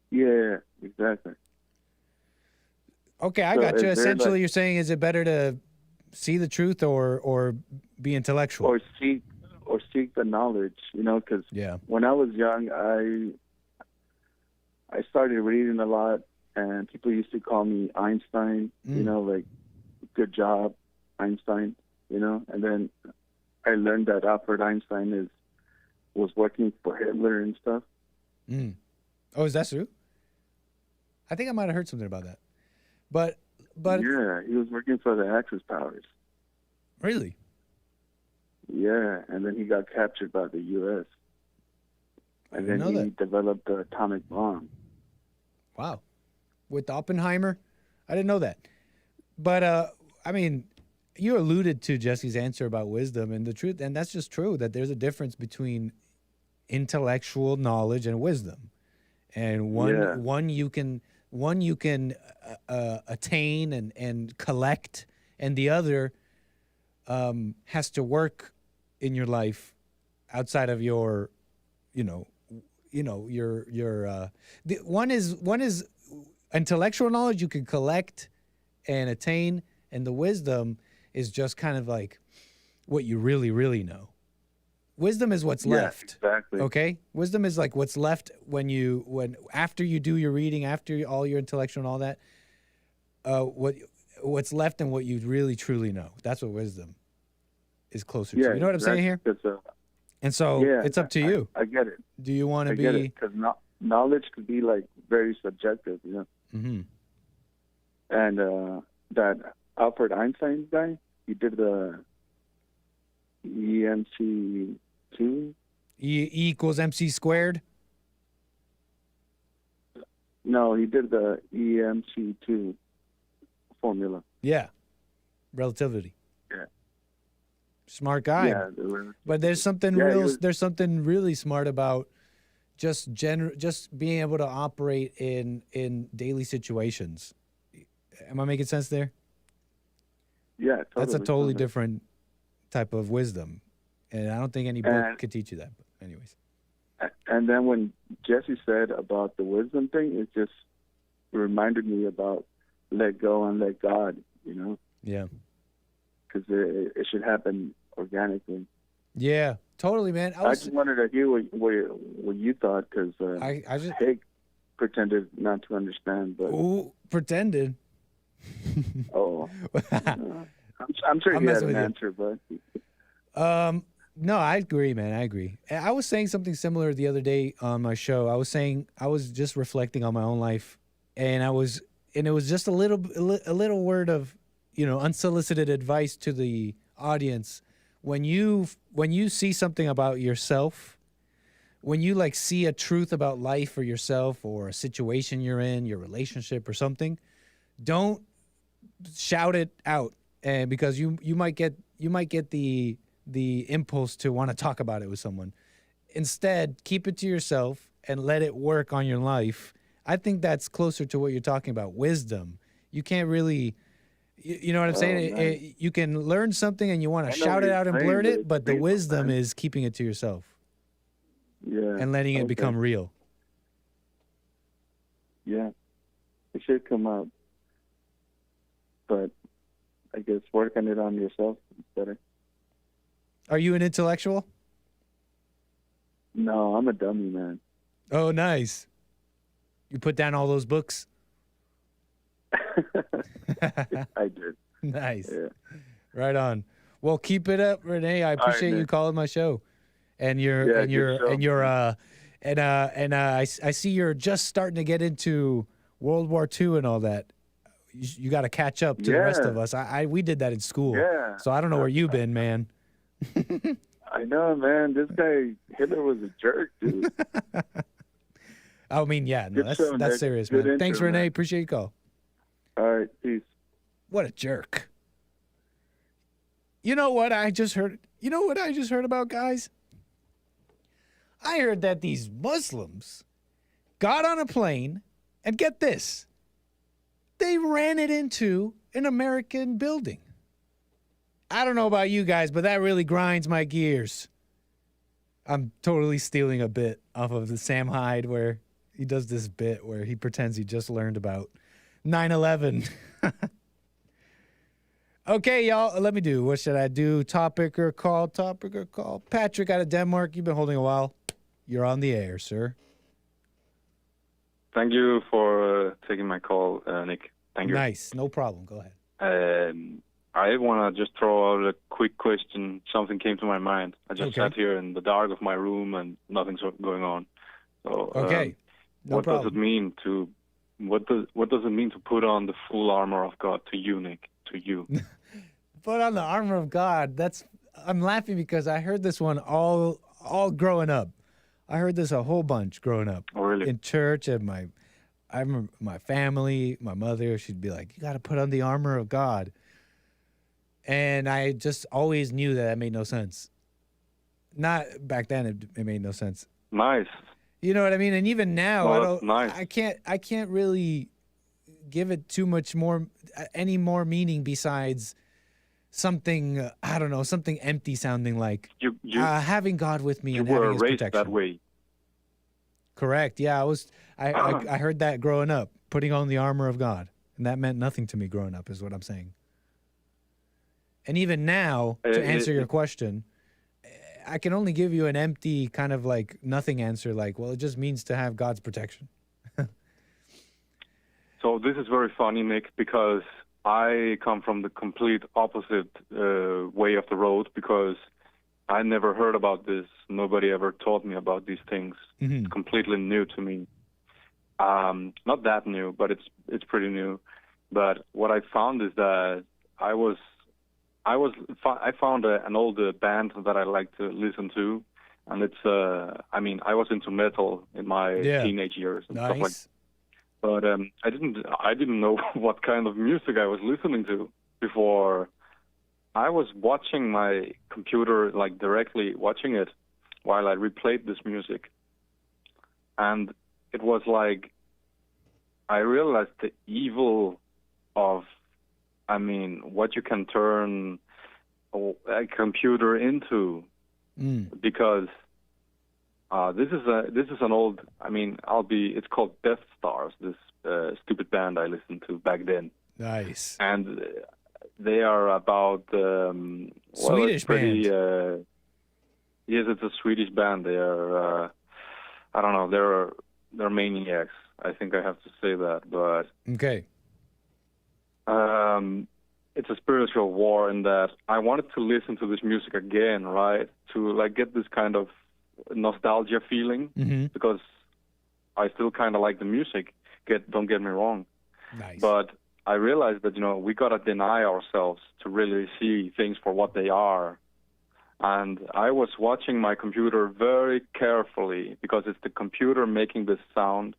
Yeah, exactly. Okay, I got you. Essentially, you're saying, is it better to see the truth or be intellectual? Or seek the knowledge, because when I was young, I started reading a lot, and people used to call me Einstein, like, good job, Einstein. And then I learned that Albert Einstein was working for Hitler and stuff. Mm. Oh, is that true? I think I might have heard something about that. But yeah, he was working for the Axis powers. Really? Yeah, and then he got captured by the U.S. And then he developed the atomic bomb. Wow. With Oppenheimer? I didn't know that. But I mean, you alluded to Jesse's answer about wisdom and the truth, and that's just true, that there's a difference between intellectual knowledge and wisdom. And one you can attain and collect, and the other has to work in your life outside of your one is intellectual knowledge you can collect and attain, and the wisdom is just kind of like what you really, really know. Wisdom is what's left. Exactly. Okay? Wisdom is like what's left when after you do your reading, after all your intellectual and all that, what's left and what you really, truly know. That's what wisdom is closer to. You know what I'm saying here? And so it's up to you. I get it. Do you want to be... Because knowledge could be like very subjective, Mm-hmm. And that Albert Einstein guy, he did the EMC2. E equals MC squared? No, he did the EMC2 formula. Yeah. Relativity. Yeah. Smart guy. Yeah, but there's something there's something really smart about just being able to operate in daily situations. Am I making sense there? Yeah, totally. That's a totally different type of wisdom. And I don't think any book could teach you that. But anyways. And then when Jesse said about the wisdom thing, it just reminded me about let go and let God, Yeah. Because it should happen organically. Yeah, totally, man. I just wanted to hear what you thought, because I just Hake pretended not to understand. But pretended? Oh. I'm sure he had an answer, but... No, I agree, man. I agree. I was saying something similar the other day on my show. I was just reflecting on my own life, and it was just a little word of, unsolicited advice to the audience. When you see something about yourself, when you like see a truth about life or yourself or a situation you're in, your relationship or something, don't shout it out, and because you might get the impulse to want to talk about it with someone. Instead, keep it to yourself and let it work on your life. I think that's closer to what you're talking about, wisdom. You can't really, you know what I'm saying? You can learn something and you want to shout it out and blurt it, but the wisdom is keeping it to yourself. Yeah. And letting it become real. Yeah. It should come out. But I guess working it on yourself is better. Are you an intellectual? No, I'm a dummy, man. Oh, nice. You put down all those books? I did. Nice. Yeah. Right on. Well, keep it up, Renee. I appreciate you calling my show. And I see you're just starting to get into World War II and all that. You got to catch up to the rest of us. We did that in school. Yeah. So I don't know where you've been, man. I know, man. This guy, Hitler was a jerk, dude. I mean, yeah, no, that's serious, Good man. Thanks, intro, Renee. man. Appreciate your call. All right, peace. What a jerk. You know what I just heard? You know what I just heard about, guys? I heard that these Muslims got on a plane, and get this, they ran it into an American building. I don't know about you guys, but that really grinds my gears. I'm totally stealing a bit off of the Sam Hyde where he does this bit where he pretends he just learned about 9/11. Okay, y'all, let me do. What should I do? Topic or call? Topic or call? Patrick out of Denmark, you've been holding a while. You're on the air, sir. Thank you for taking my call, Nick. Thank you. Nice. No problem. Go ahead. I want to just throw out a quick question. Something came to my mind. I just sat here in the dark of my room and nothing's going on. So, okay. No what problem. does it mean to what does it mean to put on the full armor of God to you, Nick? To you. Put on the armor of God. I'm laughing because I heard this one all growing up. I heard this a whole bunch growing up. Oh, really? In church, and I remember my family, my mother, she'd be like, you got to put on the armor of God. And I just always knew that made no sense. Not back then, it made no sense. Nice. You know what I mean? And even now, nice. I can't really give it too much more, any more meaning besides something, I don't know, something empty sounding like having God with me and having His protection. You were raised that way. Correct. Yeah, I heard that growing up, putting on the armor of God, and that meant nothing to me growing up, is what I'm saying. And even now, to answer your question, I can only give you an empty kind of like nothing answer, like, well, it just means to have God's protection. So this is very funny, Nick, because I come from the complete opposite way of the road, because I never heard about this. Nobody ever taught me about these things. Mm-hmm. It's completely new to me. Not that new, but it's pretty new. But what I found is that I found an old band that I like to listen to, and it's I was into metal in my teenage years and stuff like that. But I didn't know what kind of music I was listening to before. I was watching my computer, like directly watching it while I replayed this music. And it was like I realized the evil of, what you can turn a computer into, because this is an old. It's called Death Stars. This stupid band I listened to back then. Nice. And they are about Swedish band. Yes, it's a Swedish band. They are I don't know. They're maniacs. I think I have to say that, but okay. it's a spiritual war in that I wanted to listen to this music again, right? To like get this kind of nostalgia feeling, because I still kind of like the music. Don't get me wrong. Nice. But I realized that, we got to deny ourselves to really see things for what they are. And I was watching my computer very carefully because it's the computer making this sound.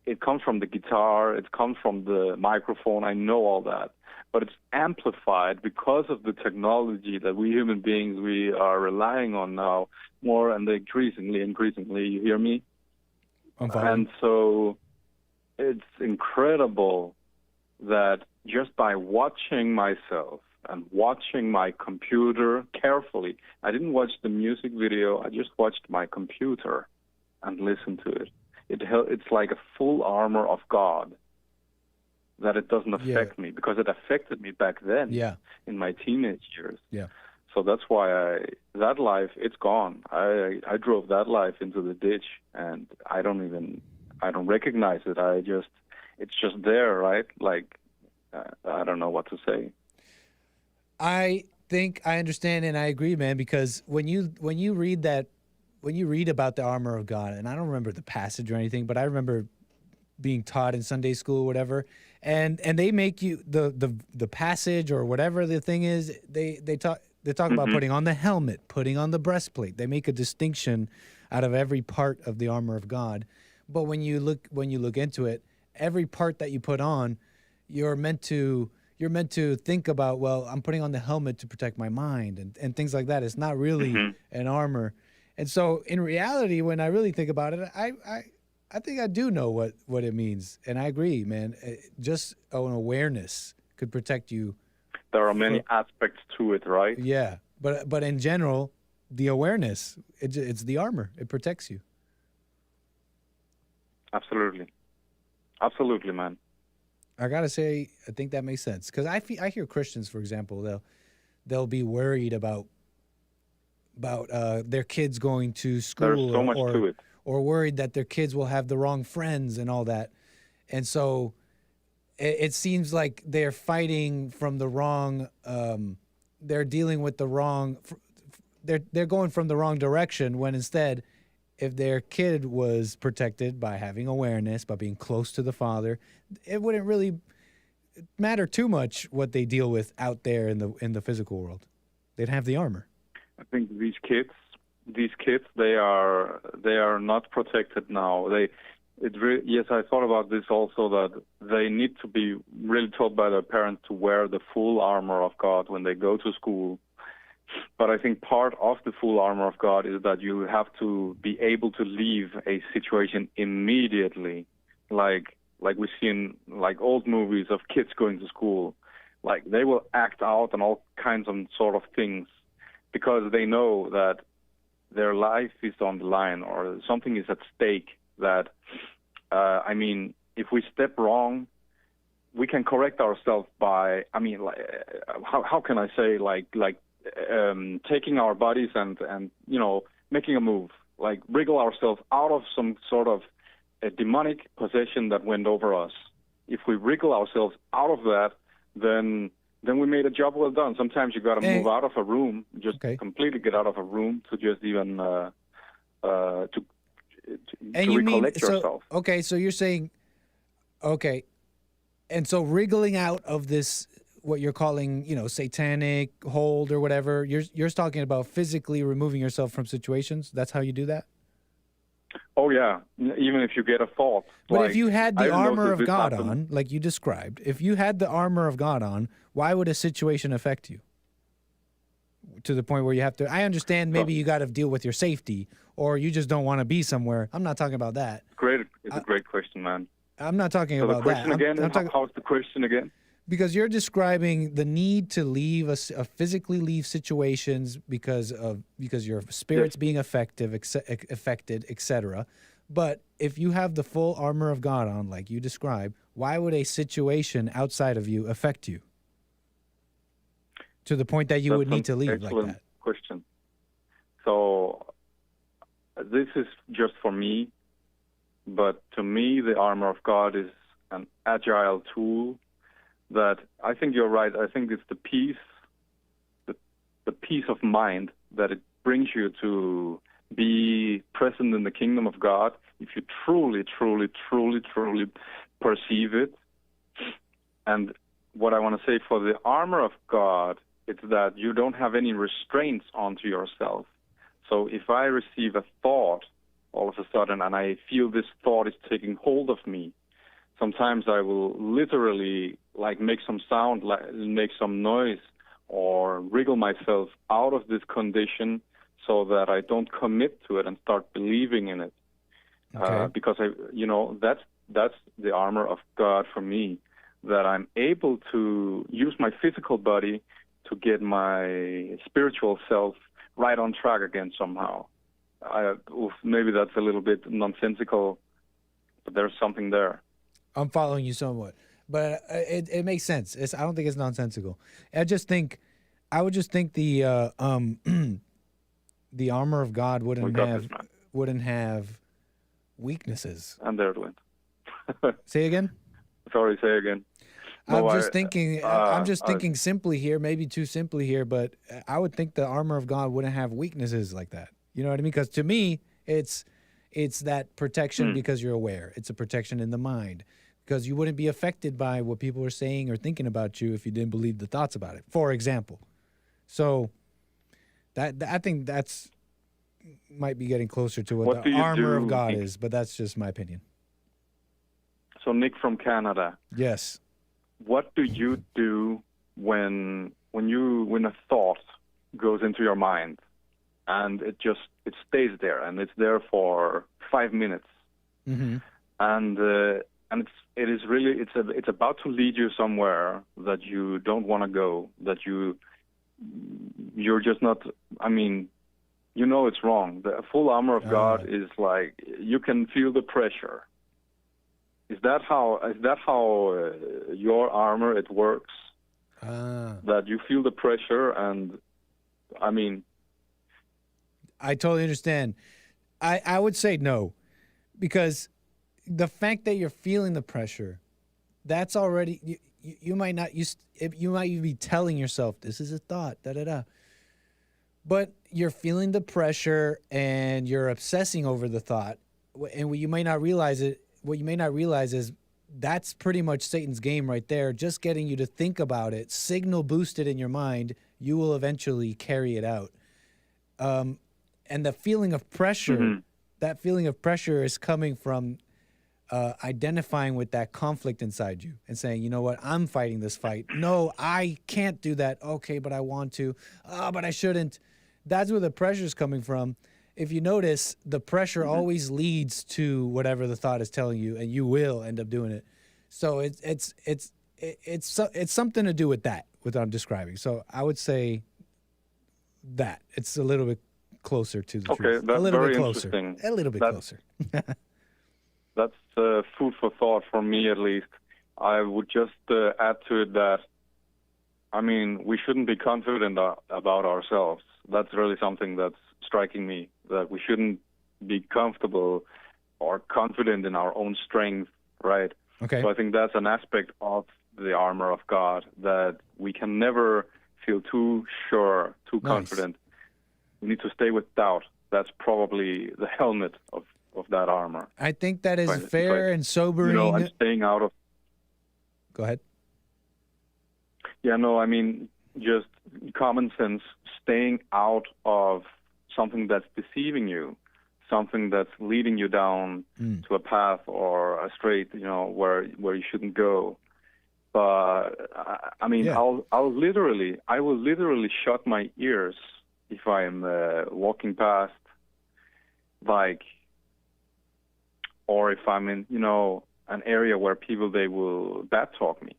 It comes from the guitar. It comes from the microphone. I know all that. But it's amplified because of the technology that we human beings, we are relying on now more and increasingly. You hear me? I'm fine. And so it's incredible that just by watching myself and watching my computer carefully, I didn't watch the music video, I just watched my computer and listened to it. It's like a full armor of God, that it doesn't affect me, because it affected me back then in my teenage years. Yeah. So that's why that life, it's gone. I drove that life into the ditch, and I don't recognize it. It's just there, right? Like, I don't know what to say. I think I understand and I agree, man, because when you read about the armor of God, and I don't remember the passage or anything, but I remember being taught in Sunday school or whatever, and they make you the passage or whatever the thing is, they talk about putting on the helmet, putting on the breastplate. They make a distinction out of every part of the armor of God. But when you look into it, every part that you put on, you're meant to think about, well, I'm putting on the helmet to protect my mind and things like that. It's not really an armor. And so in reality, when I really think about it, I think I do know what it means. And I agree, man. Just an awareness could protect you. There are many aspects to it, right? Yeah. But in general, the awareness, it's the armor. It protects you. Absolutely. Absolutely, man. I gotta say, I think that makes sense, because I hear Christians, for example, they'll be worried about their kids going to school. There's so much to it. Or worried that their kids will have the wrong friends and all that, and so it seems like they're fighting from the wrong. They're dealing with the wrong. They're going from the wrong direction, when instead, if their kid was protected by having awareness, by being close to the Father, it wouldn't really matter too much what they deal with out there in the physical world. They'd have the armor. I think these kids, they are not protected now. Yes, I thought about this also, that they need to be really taught by their parents to wear the full armor of God when they go to school. But I think part of the full armor of God is that you have to be able to leave a situation immediately, like we see in like old movies of kids going to school. Like, they will act out and all kinds of sort of things because they know that their life is on the line or something is at stake. That if we step wrong, we can correct ourselves by, how can I say, taking our bodies and making a move, like wriggle ourselves out of some sort of a demonic possession that went over us. If we wriggle ourselves out of that, then we made a job well done. Sometimes you got to move out of a room, completely get out of a room to just even to recollect yourself. Okay, so you're saying, and so wriggling out of this, what you're calling, satanic hold or whatever, you're talking about physically removing yourself from situations. That's how you do that? Oh, yeah. Even if you get a thought. But if you had the armor of God on, like you described, if you had the armor of God on, why would a situation affect you? To the point where you have to, I understand maybe you got to deal with your safety, or you just don't want to be somewhere. I'm not talking about that. It's a great question, man. I'm not talking about that. How's the question again? Because you're describing the need to leave physically leave situations because your spirit's being affected, etc. But if you have the full armor of God on, like you described, why would a situation outside of you affect you to the point that you would need to leave like that? Excellent question. So this is just for me, but to me, the armor of God is an agile tool that I think you're right. I think it's the peace of mind that it brings you to be present in the kingdom of God if you truly, truly, truly, truly perceive it. And what I want to say for the armor of God, it's that you don't have any restraints onto yourself. So if I receive a thought all of a sudden and I feel this thought is taking hold of me, sometimes I will literally like make some sound, like make some noise, or wriggle myself out of this condition so that I don't commit to it and start believing in it. Okay. Because that's the armor of God for me, that I'm able to use my physical body to get my spiritual self right on track again somehow. Maybe that's a little bit nonsensical, but there's something there. I'm following you somewhat, but it makes sense. I don't think it's nonsensical. I would just think the the armor of God wouldn't have weaknesses. And there it went. Say again? Sorry, say again. No, I'm just thinking simply here, maybe too simply here, but I would think the armor of God wouldn't have weaknesses like that. You know what I mean? Because to me, it's that protection because you're aware. It's a protection in the mind because you wouldn't be affected by what people are saying or thinking about you if you didn't believe the thoughts about it, for example. So I think that's might be getting closer to what the armor of God is, but that's just my opinion. So Nick from Canada. Yes. What do you do when a thought goes into your mind and it stays there and it's there for 5 minutes, and it's about to lead you somewhere that you don't want to go, that you're just not. I mean, you know it's wrong. The full armor of God is like you can feel the pressure. Is that how your armor it works? That you feel the pressure, and I mean, I totally understand. I would say no, because the fact that you're feeling the pressure, that's already you might not you might be telling yourself this is a thought, but you're feeling the pressure and you're obsessing over the thought, and what you may not realize is that's pretty much Satan's game right there, just getting you to think about it, signal boosted in your mind. You will eventually carry it out. And the feeling of pressure, that feeling of pressure is coming from identifying with that conflict inside you and saying, you know what, I'm fighting this fight. No, I can't do that. Okay, but I want to. But I shouldn't. That's where the pressure is coming from. If you notice, the pressure always leads to whatever the thought is telling you, and you will end up doing it. So it's something to do with that, what I'm describing. So I would say that it's a little bit closer to the truth. That's a little very bit closer. Interesting. A little bit closer. That's food for thought for me, at least. I would just add to it that, I mean, we shouldn't be confident about ourselves. That's really something that's striking me, that we shouldn't be comfortable or confident in our own strength, right? Okay. So I think that's an aspect of the armor of God, that we can never feel too sure, too confident. We need to stay with doubt. That's probably the helmet of that armor. I think that is fair and sobering. You know, I'm staying out of... Go ahead. Yeah, no, I mean, just common sense, staying out of something that's deceiving you, something that's leading you down to a path or a straight, you know, where you shouldn't go. But I mean, I will literally shut my ears if I'm walking past, like, or if I'm in, you know, an area where they will bad talk me,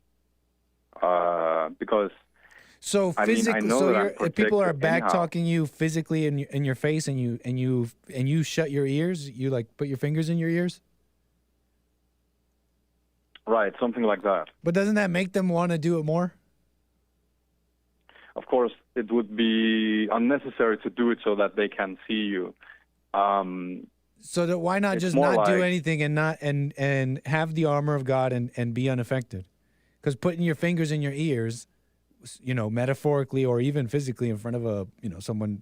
because. So physically, if people are back talking you physically in your face, and you shut your ears, you like put your fingers in your ears. Right, something like that. But doesn't that make them want to do it more? Of course, it would be unnecessary to do it so that they can see you. So that why not just not do anything and have the armor of God and be unaffected? Because putting your fingers in your ears, metaphorically or even physically in front of someone,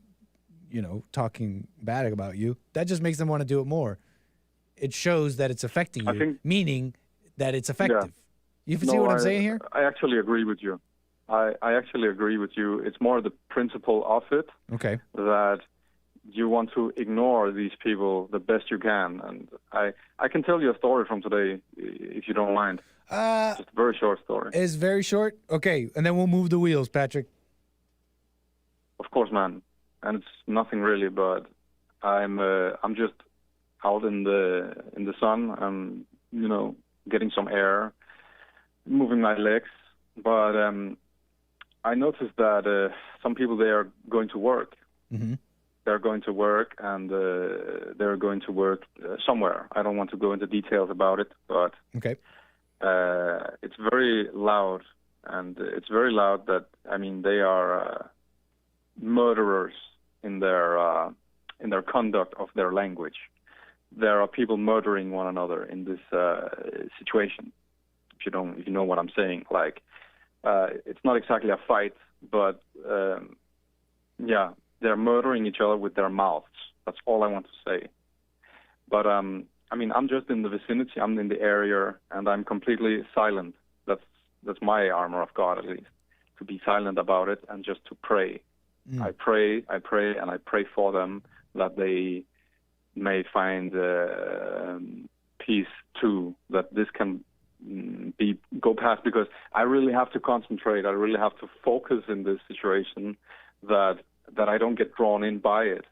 talking bad about you, that just makes them want to do it more. It shows that it's affecting you, meaning that it's effective. Yeah. You see what I'm saying here? I actually agree with you. I actually agree with you. It's more the principle of it. Okay. That you want to ignore these people the best you can. And I can tell you a story from today, if you don't mind. Just a very short story. It's very short? Okay, and then we'll move the wheels, Patrick. Of course, man. And it's nothing really, but I'm just out in the sun. I'm, getting some air, moving my legs. But I noticed that some people, they are going to work. Mm-hmm. They're going to work, and they're going to work somewhere. I don't want to go into details about it, but okay. It's very loud, and it's very loud that, they are murderers in their conduct of their language. There are people murdering one another in this situation. If you know what I'm saying, like it's not exactly a fight, but they're murdering each other with their mouths. That's all I want to say. But I'm just in the vicinity. I'm in the area, and I'm completely silent. That's my armor of God, at least, to be silent about it and just to pray. I pray, and I pray for them that they may find peace too. That this can go past, because I really have to concentrate. I really have to focus in this situation. That I don't get drawn in by it,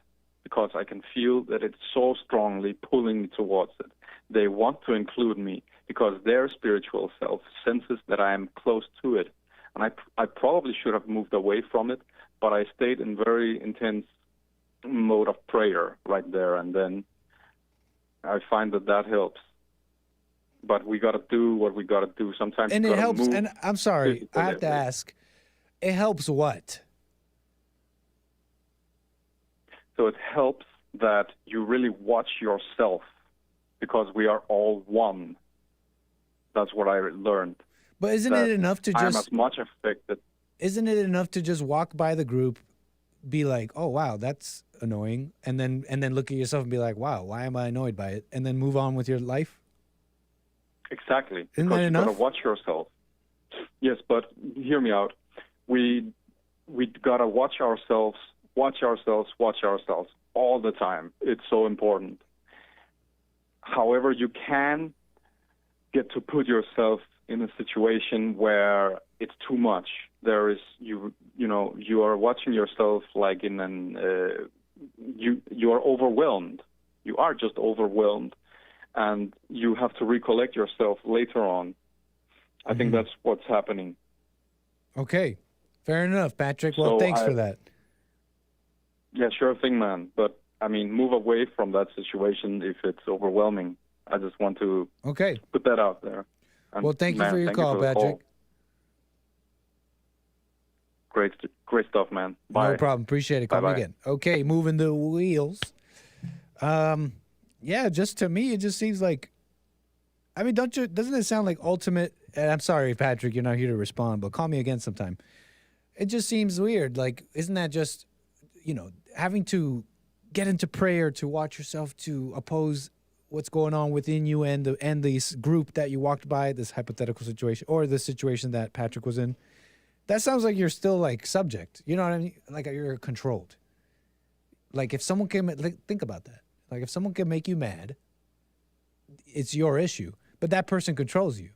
because I can feel that it's so strongly pulling me towards it. They want to include me because their spiritual self senses that I am close to it. And I probably should have moved away from it, but I stayed in very intense mode of prayer right there. And then I find that helps. But we got to do what we got to do. Sometimes and it helps. Move. And I'm sorry, I have to ask, it helps what? So it helps that you really watch yourself, because we are all one. That's what I learned. But isn't it enough to just... I'm as much affected. Isn't it enough to just walk by the group, be like, oh, wow, that's annoying, and then look at yourself and be like, wow, why am I annoyed by it? And then move on with your life? Exactly. Isn't because that enough? You got to watch yourself. Yes, but hear me out. We got to watch ourselves all the time. It's so important. However, you can get to put yourself in a situation where it's too much. There is you are watching yourself like in an you are overwhelmed. You are just overwhelmed, and you have to recollect yourself later on. I think that's what's happening. Okay, fair enough, Patrick. Well, thanks for that. Yeah, sure thing, man. But move away from that situation if it's overwhelming. I just want to put that out there. And well, thank you for your call, Patrick. Great stuff, man. Bye. No problem. Appreciate it. Call me again. Okay, moving the wheels. Just to me, it just seems like, doesn't it sound like ultimate, and I'm sorry, Patrick, you're not here to respond, but call me again sometime. It just seems weird. Like, isn't that just, having to get into prayer to watch yourself, to oppose what's going on within you and this group that you walked by, this hypothetical situation, or the situation that Patrick was in? That sounds like you're still like subject. You know what I mean? Like you're controlled. Like if someone can, think about that. Like if someone can make you mad, it's your issue, but that person controls you.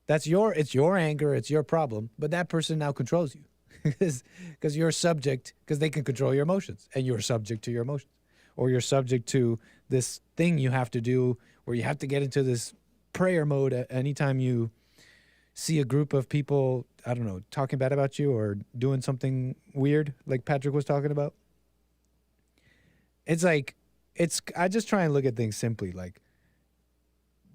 It's your anger, it's your problem, but that person now controls you because you're subject, because they can control your emotions, and you're subject to your emotions, or you're subject to this thing you have to do where you have to get into this prayer mode anytime you see a group of people, I don't know, talking bad about you or doing something weird like Patrick was talking about. It's like, I just try and look at things simply, like,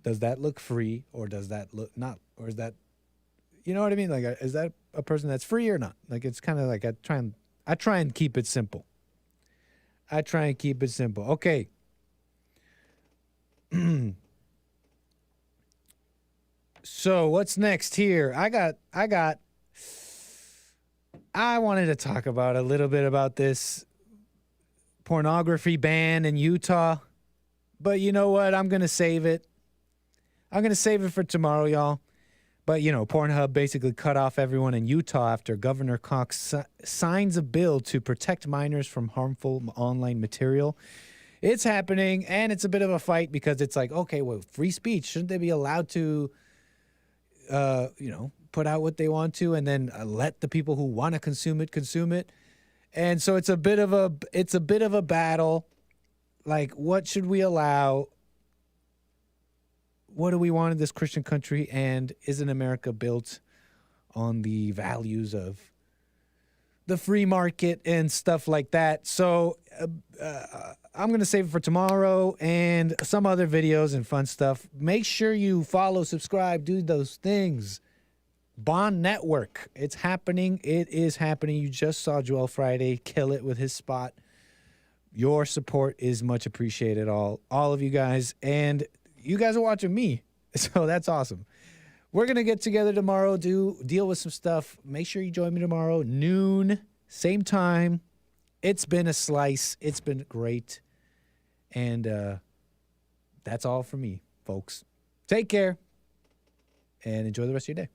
does that look free, or does that look not, or is that, you know what I mean? Like, is that a person that's free or not? Like, it's kind of like, I try and keep it simple. Okay. So what's next here? I wanted to talk about a little bit about this pornography ban in Utah. But you know what? I'm going to save it. I'm going to save it for tomorrow, y'all. But, you know, Pornhub basically cut off everyone in Utah after Governor Cox signs a bill to protect minors from harmful online material. It's happening, and it's a bit of a fight because it's like, okay, well, free speech. Shouldn't they be allowed to, put out what they want to and then let the people who want to consume it? And so it's a bit of a battle. Like, what should we allow? What do we want in this Christian country? And isn't America built on the values of the free market and stuff like that? So I'm going to save it for tomorrow and some other videos and fun stuff. Make sure you follow, subscribe, do those things. Bond Network. It's happening. It is happening. You just saw Joel Friday kill it with his spot. Your support is much appreciated, all of you guys. And you guys are watching me, so that's awesome. We're going to get together tomorrow, deal with some stuff. Make sure you join me tomorrow, noon, same time. It's been a slice. It's been great. And that's all for me, folks. Take care and enjoy the rest of your day.